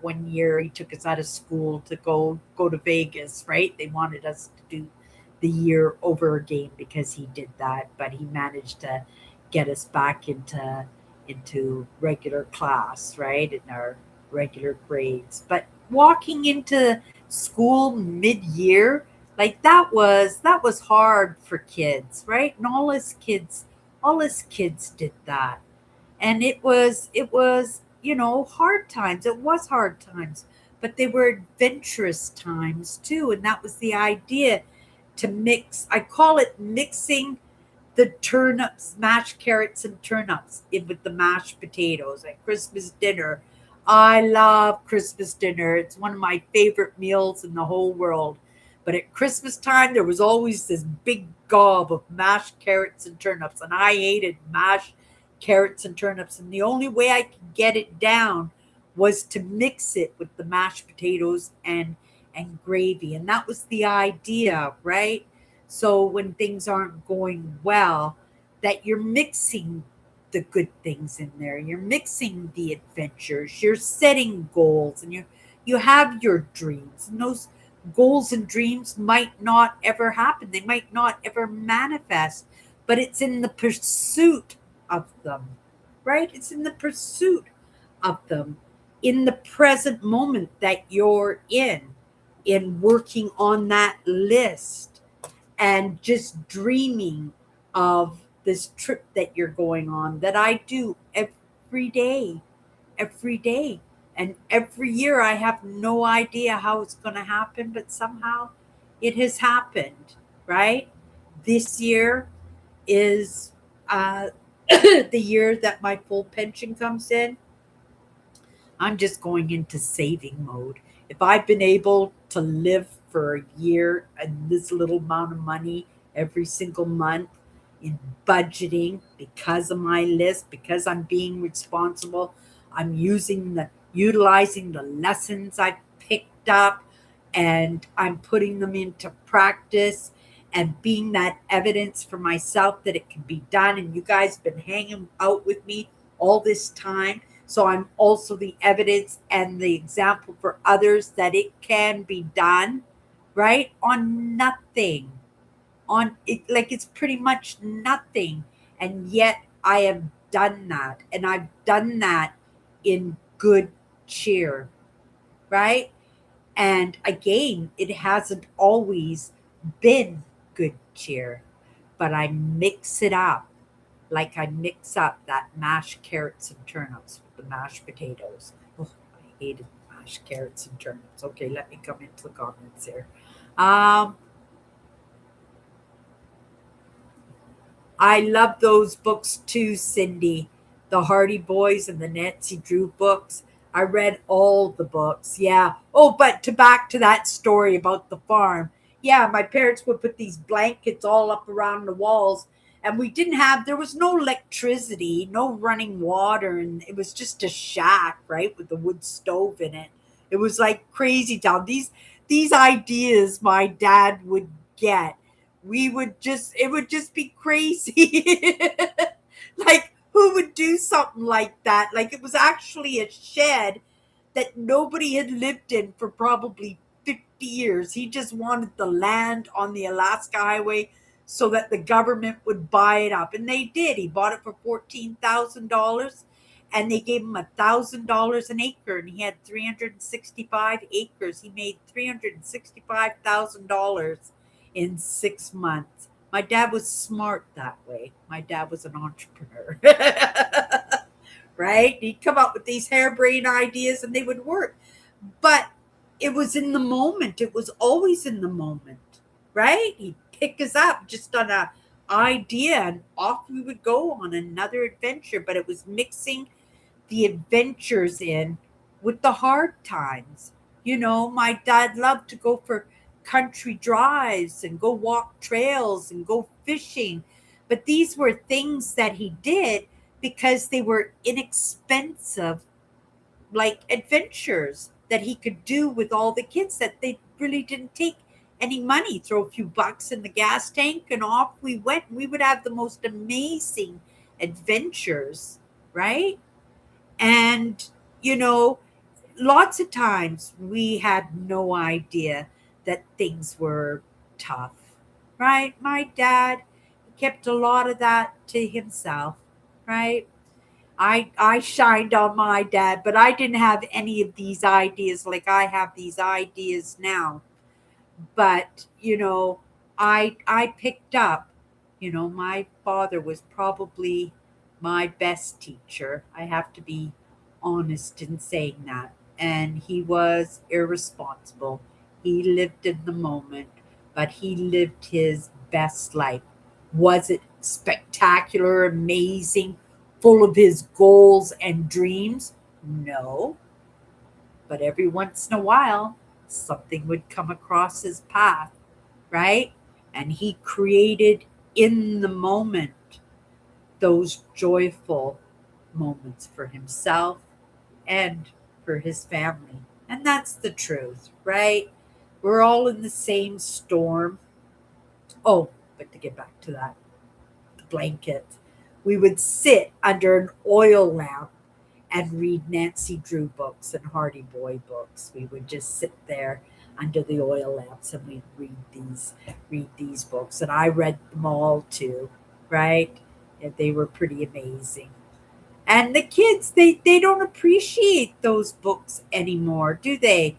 one year he took us out of school to go to Vegas, right? They wanted us to do the year over again because he did that, but he managed to get us back into regular class, right? In our regular grades. But walking into school mid-year Like that was hard for kids, right? And all his kids did that. And it was hard times. It was hard times, but they were adventurous times too. And that was the idea, to mix. I call it mixing the turnips, mashed carrots and turnips in with the mashed potatoes at Christmas dinner. I love Christmas dinner. It's one of my favorite meals in the whole world. But at Christmas time, there was always this big gob of mashed carrots and turnips, and I hated mashed carrots and turnips. And the only way I could get it down was to mix it with the mashed potatoes and gravy. And that was the idea, right? So when things aren't going well, that you're mixing the good things in there. You're mixing the adventures. You're setting goals, and you have your dreams. And those goals and dreams might not ever happen. They might not ever manifest, but it's in the pursuit of them, right? It's in the pursuit of them, in the present moment that you're in working on that list and just dreaming of this trip that you're going on, that I do every day, every day. And every year I have no idea how it's going to happen, but somehow it has happened, right? This year is uh, the year that my full pension comes in. I'm just going into saving mode. If I've been able to live for a year and this little amount of money every single month in budgeting because of my list, because I'm being responsible, I'm utilizing the lessons I've picked up, and I'm putting them into practice and being that evidence for myself that it can be done. And you guys have been hanging out with me all this time, so I'm also the evidence and the example for others that it can be done, right? On nothing. On it, like it's pretty much nothing. And yet I have done that. And I've done that in good cheer, right? And again, it hasn't always been good cheer, but I mix it up, like I mix up that mashed carrots and turnips with the mashed potatoes. Oh, I hated mashed carrots and turnips. Okay, let me come into the comments here. Um, I love those books too, Cindy. The Hardy Boys and the Nancy Drew books. I read all the books. Yeah. Oh, but to back to that story about the farm. Yeah, my parents would put these blankets all up around the walls, and there was no electricity, no running water, and it was just a shack, right, with the wood stove in it. It was like crazy town. These ideas my dad would get, it would just be crazy. Like, who would do something like that? Like, it was actually a shed that nobody had lived in for probably 50 years. He just wanted the land on the Alaska Highway so that the government would buy it up. And they did. He bought it for $14,000, and they gave him $1,000 an acre, and he had 365 acres. He made $365,000 in 6 months. My dad was smart that way. My dad was an entrepreneur. Right? He'd come up with these harebrained ideas and they would work. But it was in the moment. It was always in the moment, right? He'd pick us up just on a idea, and off we would go on another adventure. But it was mixing the adventures in with the hard times. My dad loved to go for country drives and go walk trails and go fishing. But these were things that he did because they were inexpensive, like adventures that he could do with all the kids, that they really didn't take any money. Throw a few bucks in the gas tank and off we went. We would have the most amazing adventures, right? And, you know, lots of times we had no idea that things were tough, right? My dad kept a lot of that to himself, right? I shined on my dad, but I didn't have any of these ideas like I have these ideas now. But I picked up. My father was probably my best teacher. I have to be honest in saying that. And he was irresponsible. He lived in the moment, but he lived his best life. Was it spectacular, amazing, full of his goals and dreams? No, but every once in a while, something would come across his path, right? And he created in the moment those joyful moments for himself and for his family. And that's the truth, right? We're all in the same storm. Oh, but to get back to that, the blanket, we would sit under an oil lamp and read Nancy Drew books and Hardy Boy books. We would just sit there under the oil lamps and we'd read these books. And I read them all too, right? And they were pretty amazing. And the kids, they don't appreciate those books anymore, do they?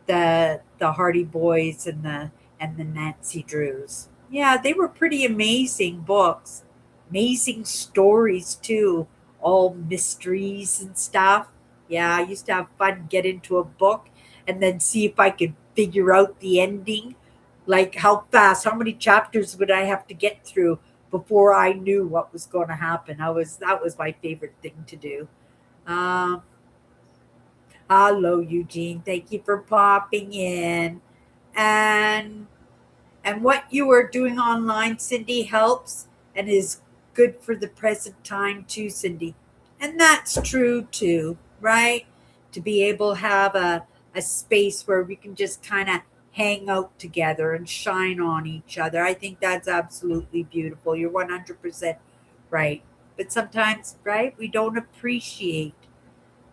The Hardy Boys and the Nancy Drews. Yeah, they were pretty amazing books. Amazing stories too. All mysteries and stuff. Yeah, I used to have fun get into a book and then see if I could figure out the ending. Like how fast, how many chapters would I have to get through before I knew what was going to happen. That was my favorite thing to do. Um, Hello, Eugene. Thank you for popping in. And and what you are doing online, Cindy, helps and is good for the present time too, Cindy. And that's true too, right? To be able to have a space where we can just kind of hang out together and shine on each other. I think that's absolutely beautiful. You're 100% right. But sometimes, right, we don't appreciate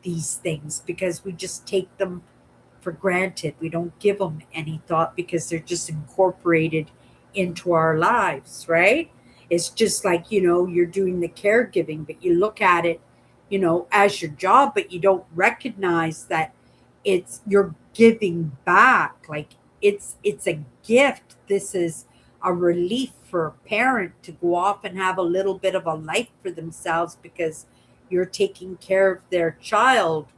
these things because we just take them for granted. We don't give them any thought because they're just incorporated into our lives, right? It's just like, you're doing the caregiving, but you look at it, as your job, but you don't recognize that you're giving back. Like it's a gift. This is a relief for a parent to go off and have a little bit of a life for themselves because you're taking care of their child,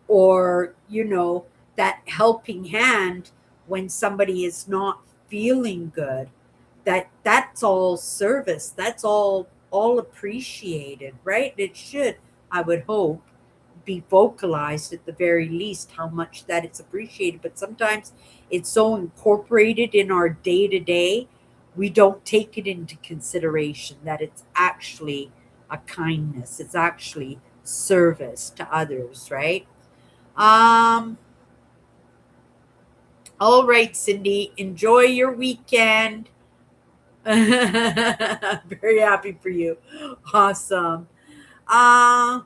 or that helping hand when somebody is not feeling good. That's all service. That's all appreciated, right? It should, I would hope, be vocalized at the very least how much that it's appreciated. But sometimes it's so incorporated in our day to day, we don't take it into consideration that it's actually a kindness. It's actually service to others, right? Um, all right, Cindy, enjoy your weekend. Very happy for you. Awesome. Uh,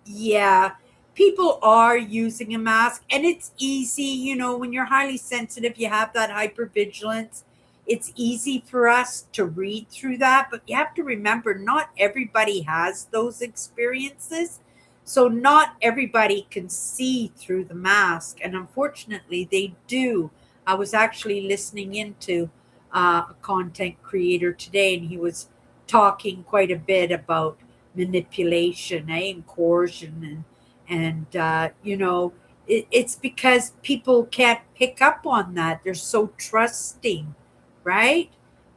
Yeah, people are using a mask, and it's easy, when you're highly sensitive, you have that hypervigilance. It's easy for us to read through that, but you have to remember not everybody has those experiences. So, not everybody can see through the mask, and unfortunately, they do. I was actually listening into a content creator today, and he was talking quite a bit about manipulation, and coercion, and it's because people can't pick up on that. They're so trusting, right?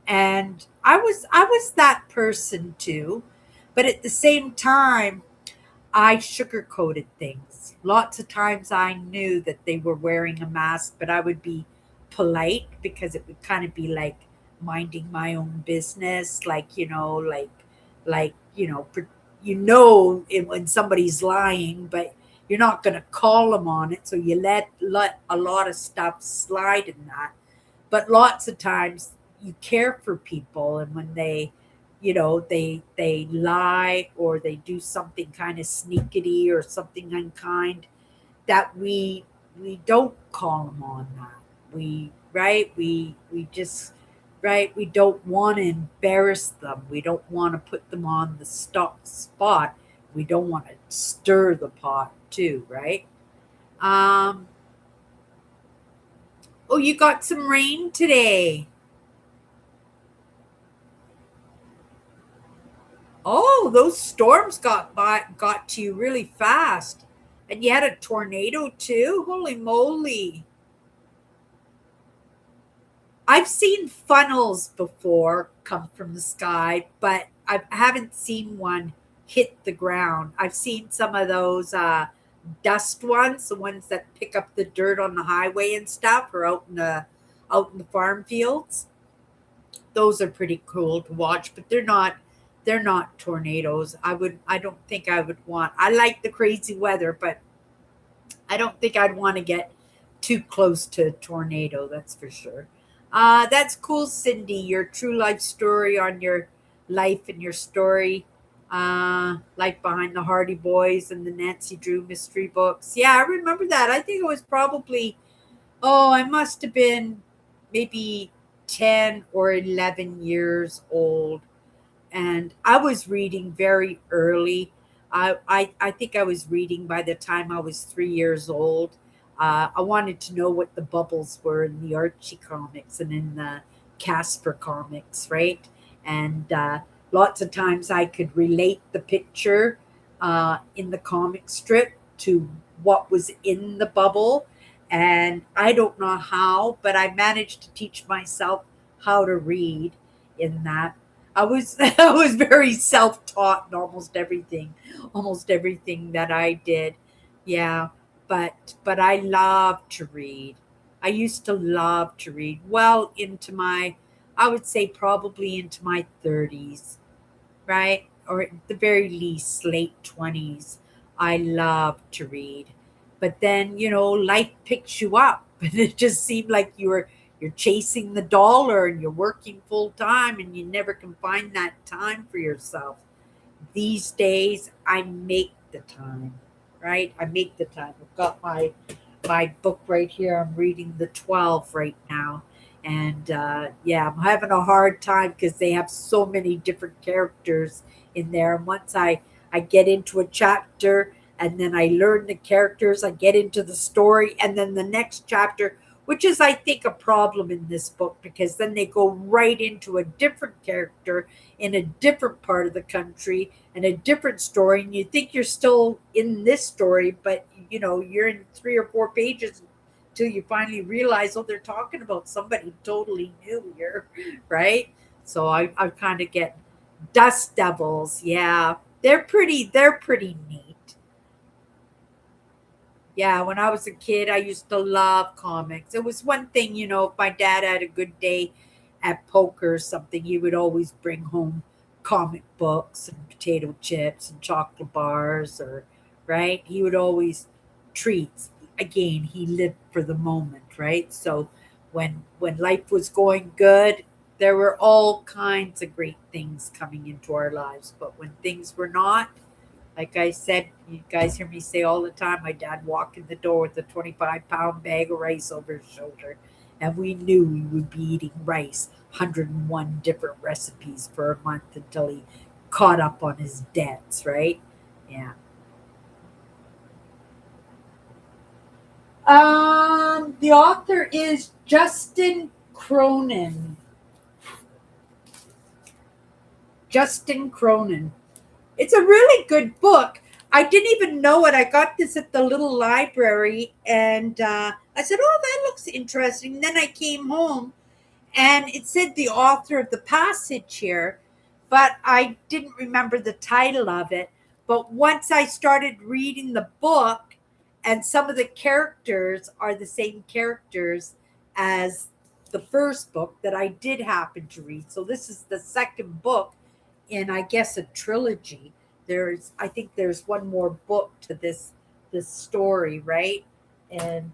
And I was that person too, but at the same time, I sugarcoated things. Lots of times I knew that they were wearing a mask, but I would be polite because it would kind of be like minding my own business, like, when somebody's lying, but you're not going to call them on it. So you let a lot of stuff slide in that. But lots of times you care for people, and when they lie or they do something kind of sneakity or something unkind, that we don't call them on that. We right we just right we don't want to embarrass them. We don't want to put them on the spot. We don't want to stir the pot too, right? um Oh, you got some rain today. Oh, those storms got to you really fast. And you had a tornado too? Holy moly. I've seen funnels before come from the sky, but I haven't seen one hit the ground. I've seen some of those dust ones, the ones that pick up the dirt on the highway and stuff, or out in the farm fields. Those are pretty cool to watch, but they're not tornadoes. I don't think I would want. I like the crazy weather, but I don't think I'd want to get too close to a tornado, that's for sure. That's cool, Cindy. Your true life story on your life and your story. Life behind the Hardy Boys and the Nancy Drew mystery books. Yeah, I remember that. I think it was probably, oh, I must have been maybe 10 or 11 years old, and I was reading very early. I think I was reading by the time I was 3 years old. I wanted to know what the bubbles were in the Archie comics and in the Casper comics, right? And lots of times I could relate the picture in the comic strip to what was in the bubble. And I don't know how, but I managed to teach myself how to read in that. I was very self-taught in almost everything that I did. Yeah, but I love to read. I used to love to read well into my, I would say probably into my 30s, right? Or at the very least late 20s. I love to read. But then, life picks you up and it just seemed like you're chasing the dollar and you're working full time and you never can find that time for yourself. These days I make the time, right? I make the time. I've got my book right here. I'm reading the 12 right now. And yeah, I'm having a hard time because they have so many different characters in there. And once I get into a chapter and then I learn the characters, I get into the story, and then the next chapter, which is, I think, a problem in this book because then they go right into a different character in a different part of the country and a different story. And you think you're still in this story, but you're in 3 or 4 pages until you finally realize, oh, they're talking about somebody totally new here, right? So I kind of get dust devils. Yeah, they're pretty neat. Yeah, when I was a kid, I used to love comics. It was one thing, if my dad had a good day at poker or something, he would always bring home comic books and potato chips and chocolate bars, or, right? He would always treats. Again, he lived for the moment, right? So when life was going good, there were all kinds of great things coming into our lives. But when things were not, like I said, you guys hear me say all the time, my dad walked in the door with a 25-pound bag of rice over his shoulder. And we knew we would be eating rice, 101 different recipes for a month until he caught up on his debts, right? Yeah. The author is Justin Cronin. Justin Cronin. It's a really good book. I didn't even know it. I got this at the little library, and I said, "Oh, that looks interesting." Then I came home, and it said the author of the passage here, but I didn't remember the title of it. But once I started reading the book, and some of the characters are the same characters as the first book that I did happen to read. So this is the second book in, I guess, a trilogy. I think there's one more book to this story, right? And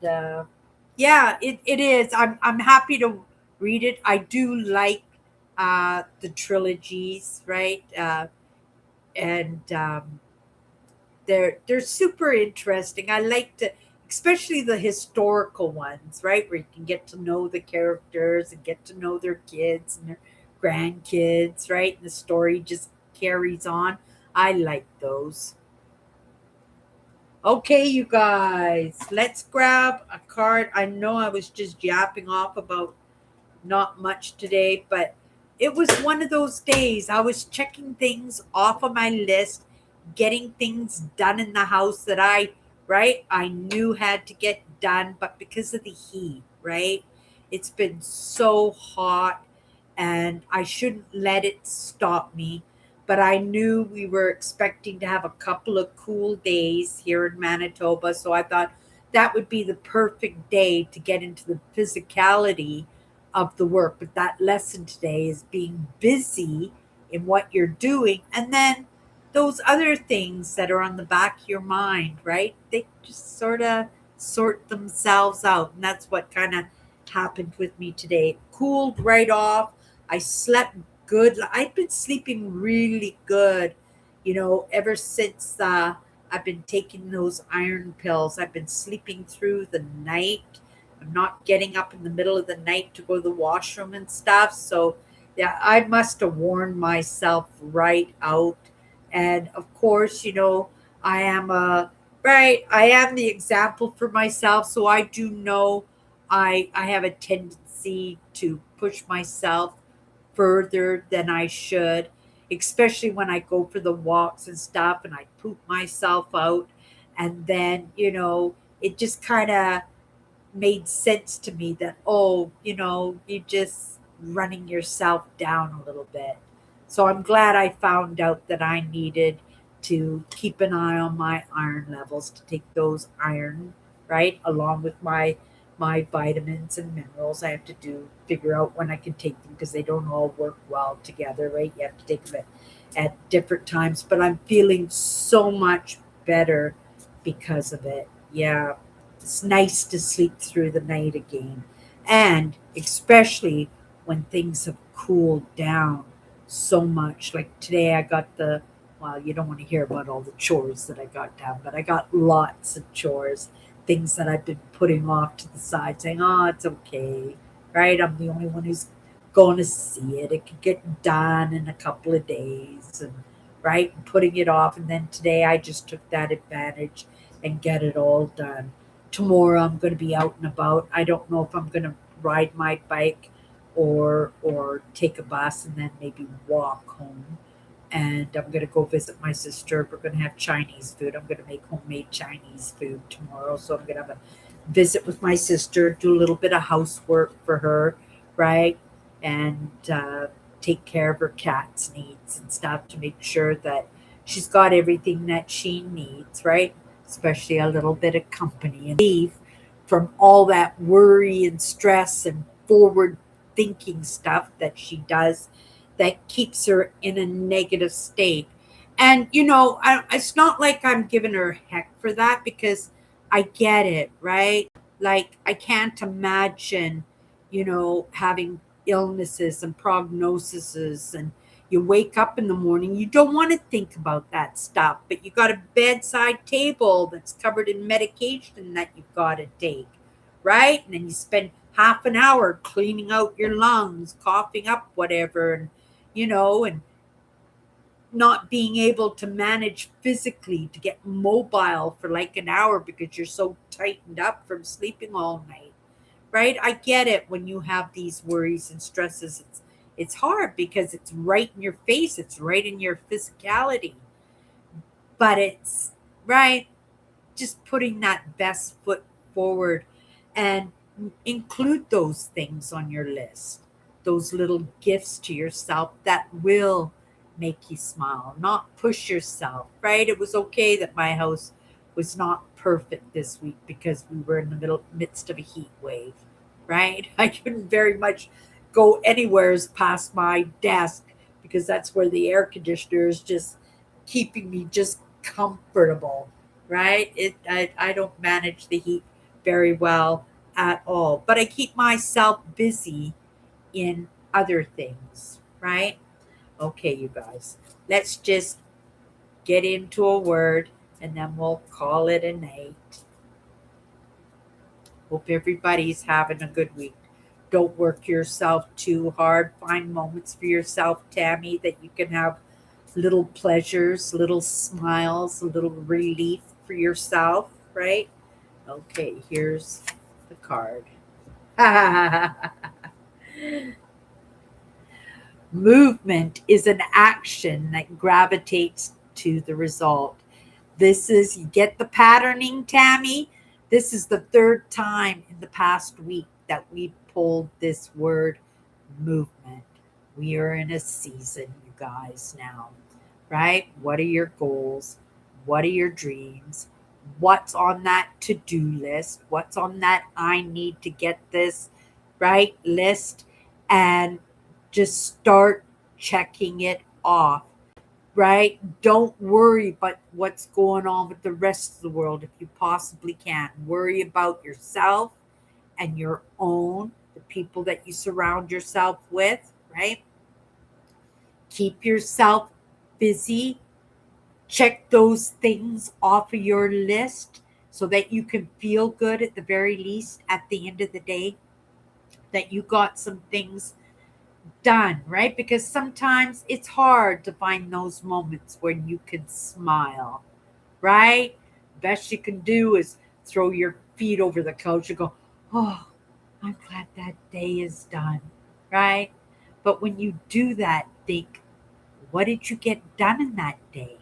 yeah, it is. I'm happy to read it. I do like the trilogies, right? And they're super interesting. I like to, especially the historical ones, right, where you can get to know the characters and get to know their kids and their grandkids, right? And the story just carries on. I like those. Okay, you guys, let's grab a card. I know I was just yapping off about not much today, but it was one of those days. I was checking things off of my list, getting things done in the house that I knew had to get done, but because of the heat, right? It's been so hot and I shouldn't let it stop me. But I knew we were expecting to have a couple of cool days here in Manitoba. So I thought that would be the perfect day to get into the physicality of the work. But that lesson today is being busy in what you're doing. And then those other things that are on the back of your mind, right? They just sort of sort themselves out. And that's what kind of happened with me today. It cooled right off. I slept good. I've been sleeping really good, ever since I've been taking those iron pills. I've been sleeping through the night. I'm not getting up in the middle of the night to go to the washroom and stuff. So, yeah, I must have worn myself right out. And of course, I am I am the example for myself. So I do know I have a tendency to push myself further than I should, especially when I go for the walks and stuff and I poop myself out. And then, it just kind of made sense to me that, oh, you're just running yourself down a little bit. So I'm glad I found out that I needed to keep an eye on my iron levels, to take those iron, right, along with my vitamins and minerals. I have to figure out when I can take them because they don't all work well together, right? You have to take them at different times. But I'm feeling so much better because of it. Yeah, it's nice to sleep through the night again. And especially when things have cooled down so much. Like today, I got well, you don't want to hear about all the chores that I got done, but I got lots of chores, things that I've been putting off to the side, saying, oh, it's okay, right? I'm the only one who's going to see it. It could get done in a couple of days, and right, putting it off. And then today, I just took that advantage and get it all done. Tomorrow I'm going to be out and about. I don't know if I'm going to ride my bike or take a bus and then maybe walk home. And I'm going to go visit my sister. We're going to have Chinese food. I'm going to make homemade Chinese food tomorrow. So I'm going to have a visit with my sister, do a little bit of housework for her, right? And take care of her cat's needs and stuff to make sure that she's got everything that she needs, right? Especially a little bit of company and relief from all that worry and stress and forward thinking stuff that she does that keeps her in a negative state. And, it's not like I'm giving her heck for that because I get it, right? Like, I can't imagine, having illnesses and prognoses, and you wake up in the morning, you don't want to think about that stuff, but you got a bedside table that's covered in medication that you've got to take, right? And then you spend half an hour cleaning out your lungs, coughing up whatever, and not being able to manage physically to get mobile for like an hour because you're so tightened up from sleeping all night, right? I get it. When you have these worries and stresses, it's hard because it's right in your face, it's right in your physicality. But it's right, just putting that best foot forward and include those things on your list, those little gifts to yourself that will make you smile, not push yourself, right? It was okay that my house was not perfect this week because we were in the midst of a heat wave, right? I couldn't very much go anywheres past my desk because that's where the air conditioner is just keeping me just comfortable, right? I don't manage the heat very well at all, but I keep myself busy in other things, right? Okay, you guys, let's just get into a word and then we'll call it a night. Hope everybody's having a good week. Don't work yourself too hard. Find moments for yourself, Tammy, that you can have little pleasures, little smiles, a little relief for yourself, right? Okay, here's the card. Movement is an action that gravitates to the result. This is, you get the patterning, Tammy? This is the third time in the past week that we pulled this word movement. We are in a season, you guys, now, right? What are your goals? What are your dreams? What's on that to do list? What's on that I need to get this right list? And just start checking it off, right? Don't worry about what's going on with the rest of the world if you possibly can. Worry about yourself and your own, the people that you surround yourself with, right? Keep yourself busy. Check those things off of your list so that you can feel good at the very least at the end of the day that you got some things done, right? Because sometimes it's hard to find those moments when you can smile, right? Best you can do is throw your feet over the couch and go, oh, I'm glad that day is done, right? But when you do that, think, what did you get done in that day,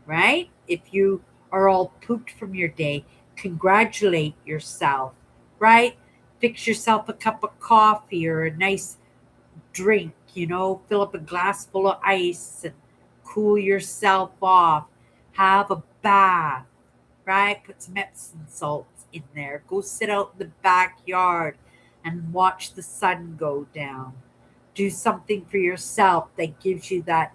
right? If you are all pooped from your day, congratulate yourself, right? Fix yourself a cup of coffee or a nice drink, fill up a glass full of ice and cool yourself off. Have a bath, right? Put some Epsom salts in there. Go sit out in the backyard and watch the sun go down. Do something for yourself that gives you that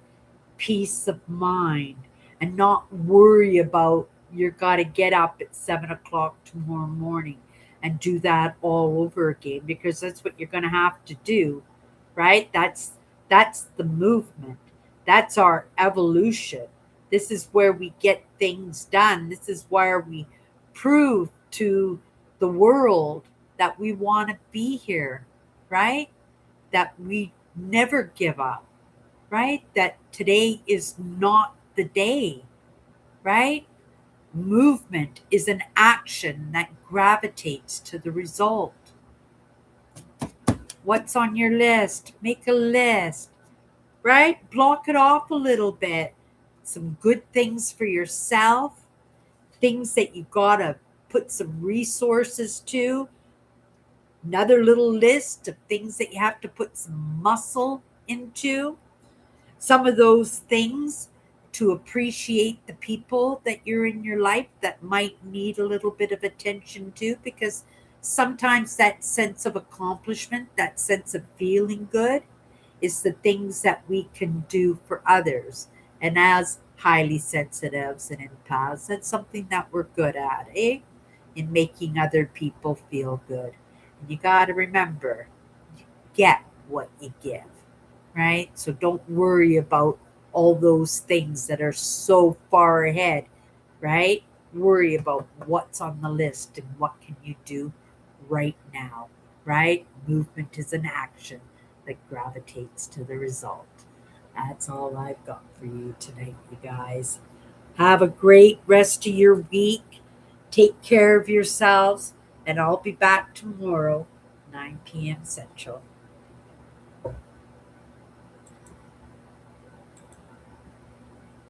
peace of mind and not worry about you got to get up at 7 o'clock tomorrow morning and do that all over again, because that's what you're going to have to do, right? That's the movement. That's our evolution. This is where we get things done. This is where we prove to the world that we want to be here, right? That we never give up, right? That today is not the day, right? Movement is an action that gravitates to the result. What's on your list? Make a list, right? Block it off a little bit. Some good things for yourself, things that you gotta put some resources to, another little list of things that you have to put some muscle into. Some of those things to appreciate the people that you're in your life that might need a little bit of attention too, because sometimes that sense of accomplishment, that sense of feeling good, is the things that we can do for others. And as highly sensitives and empaths, that's something that we're good at, eh? In making other people feel good. And you got to remember, you get what you give, right? So don't worry about all those things that are so far ahead, right? Worry about what's on the list and what can you do right now, right? Movement is an action that gravitates to the result. That's all I've got for you tonight, you guys. Have a great rest of your week. Take care of yourselves, and I'll be back tomorrow, 9 p.m. Central.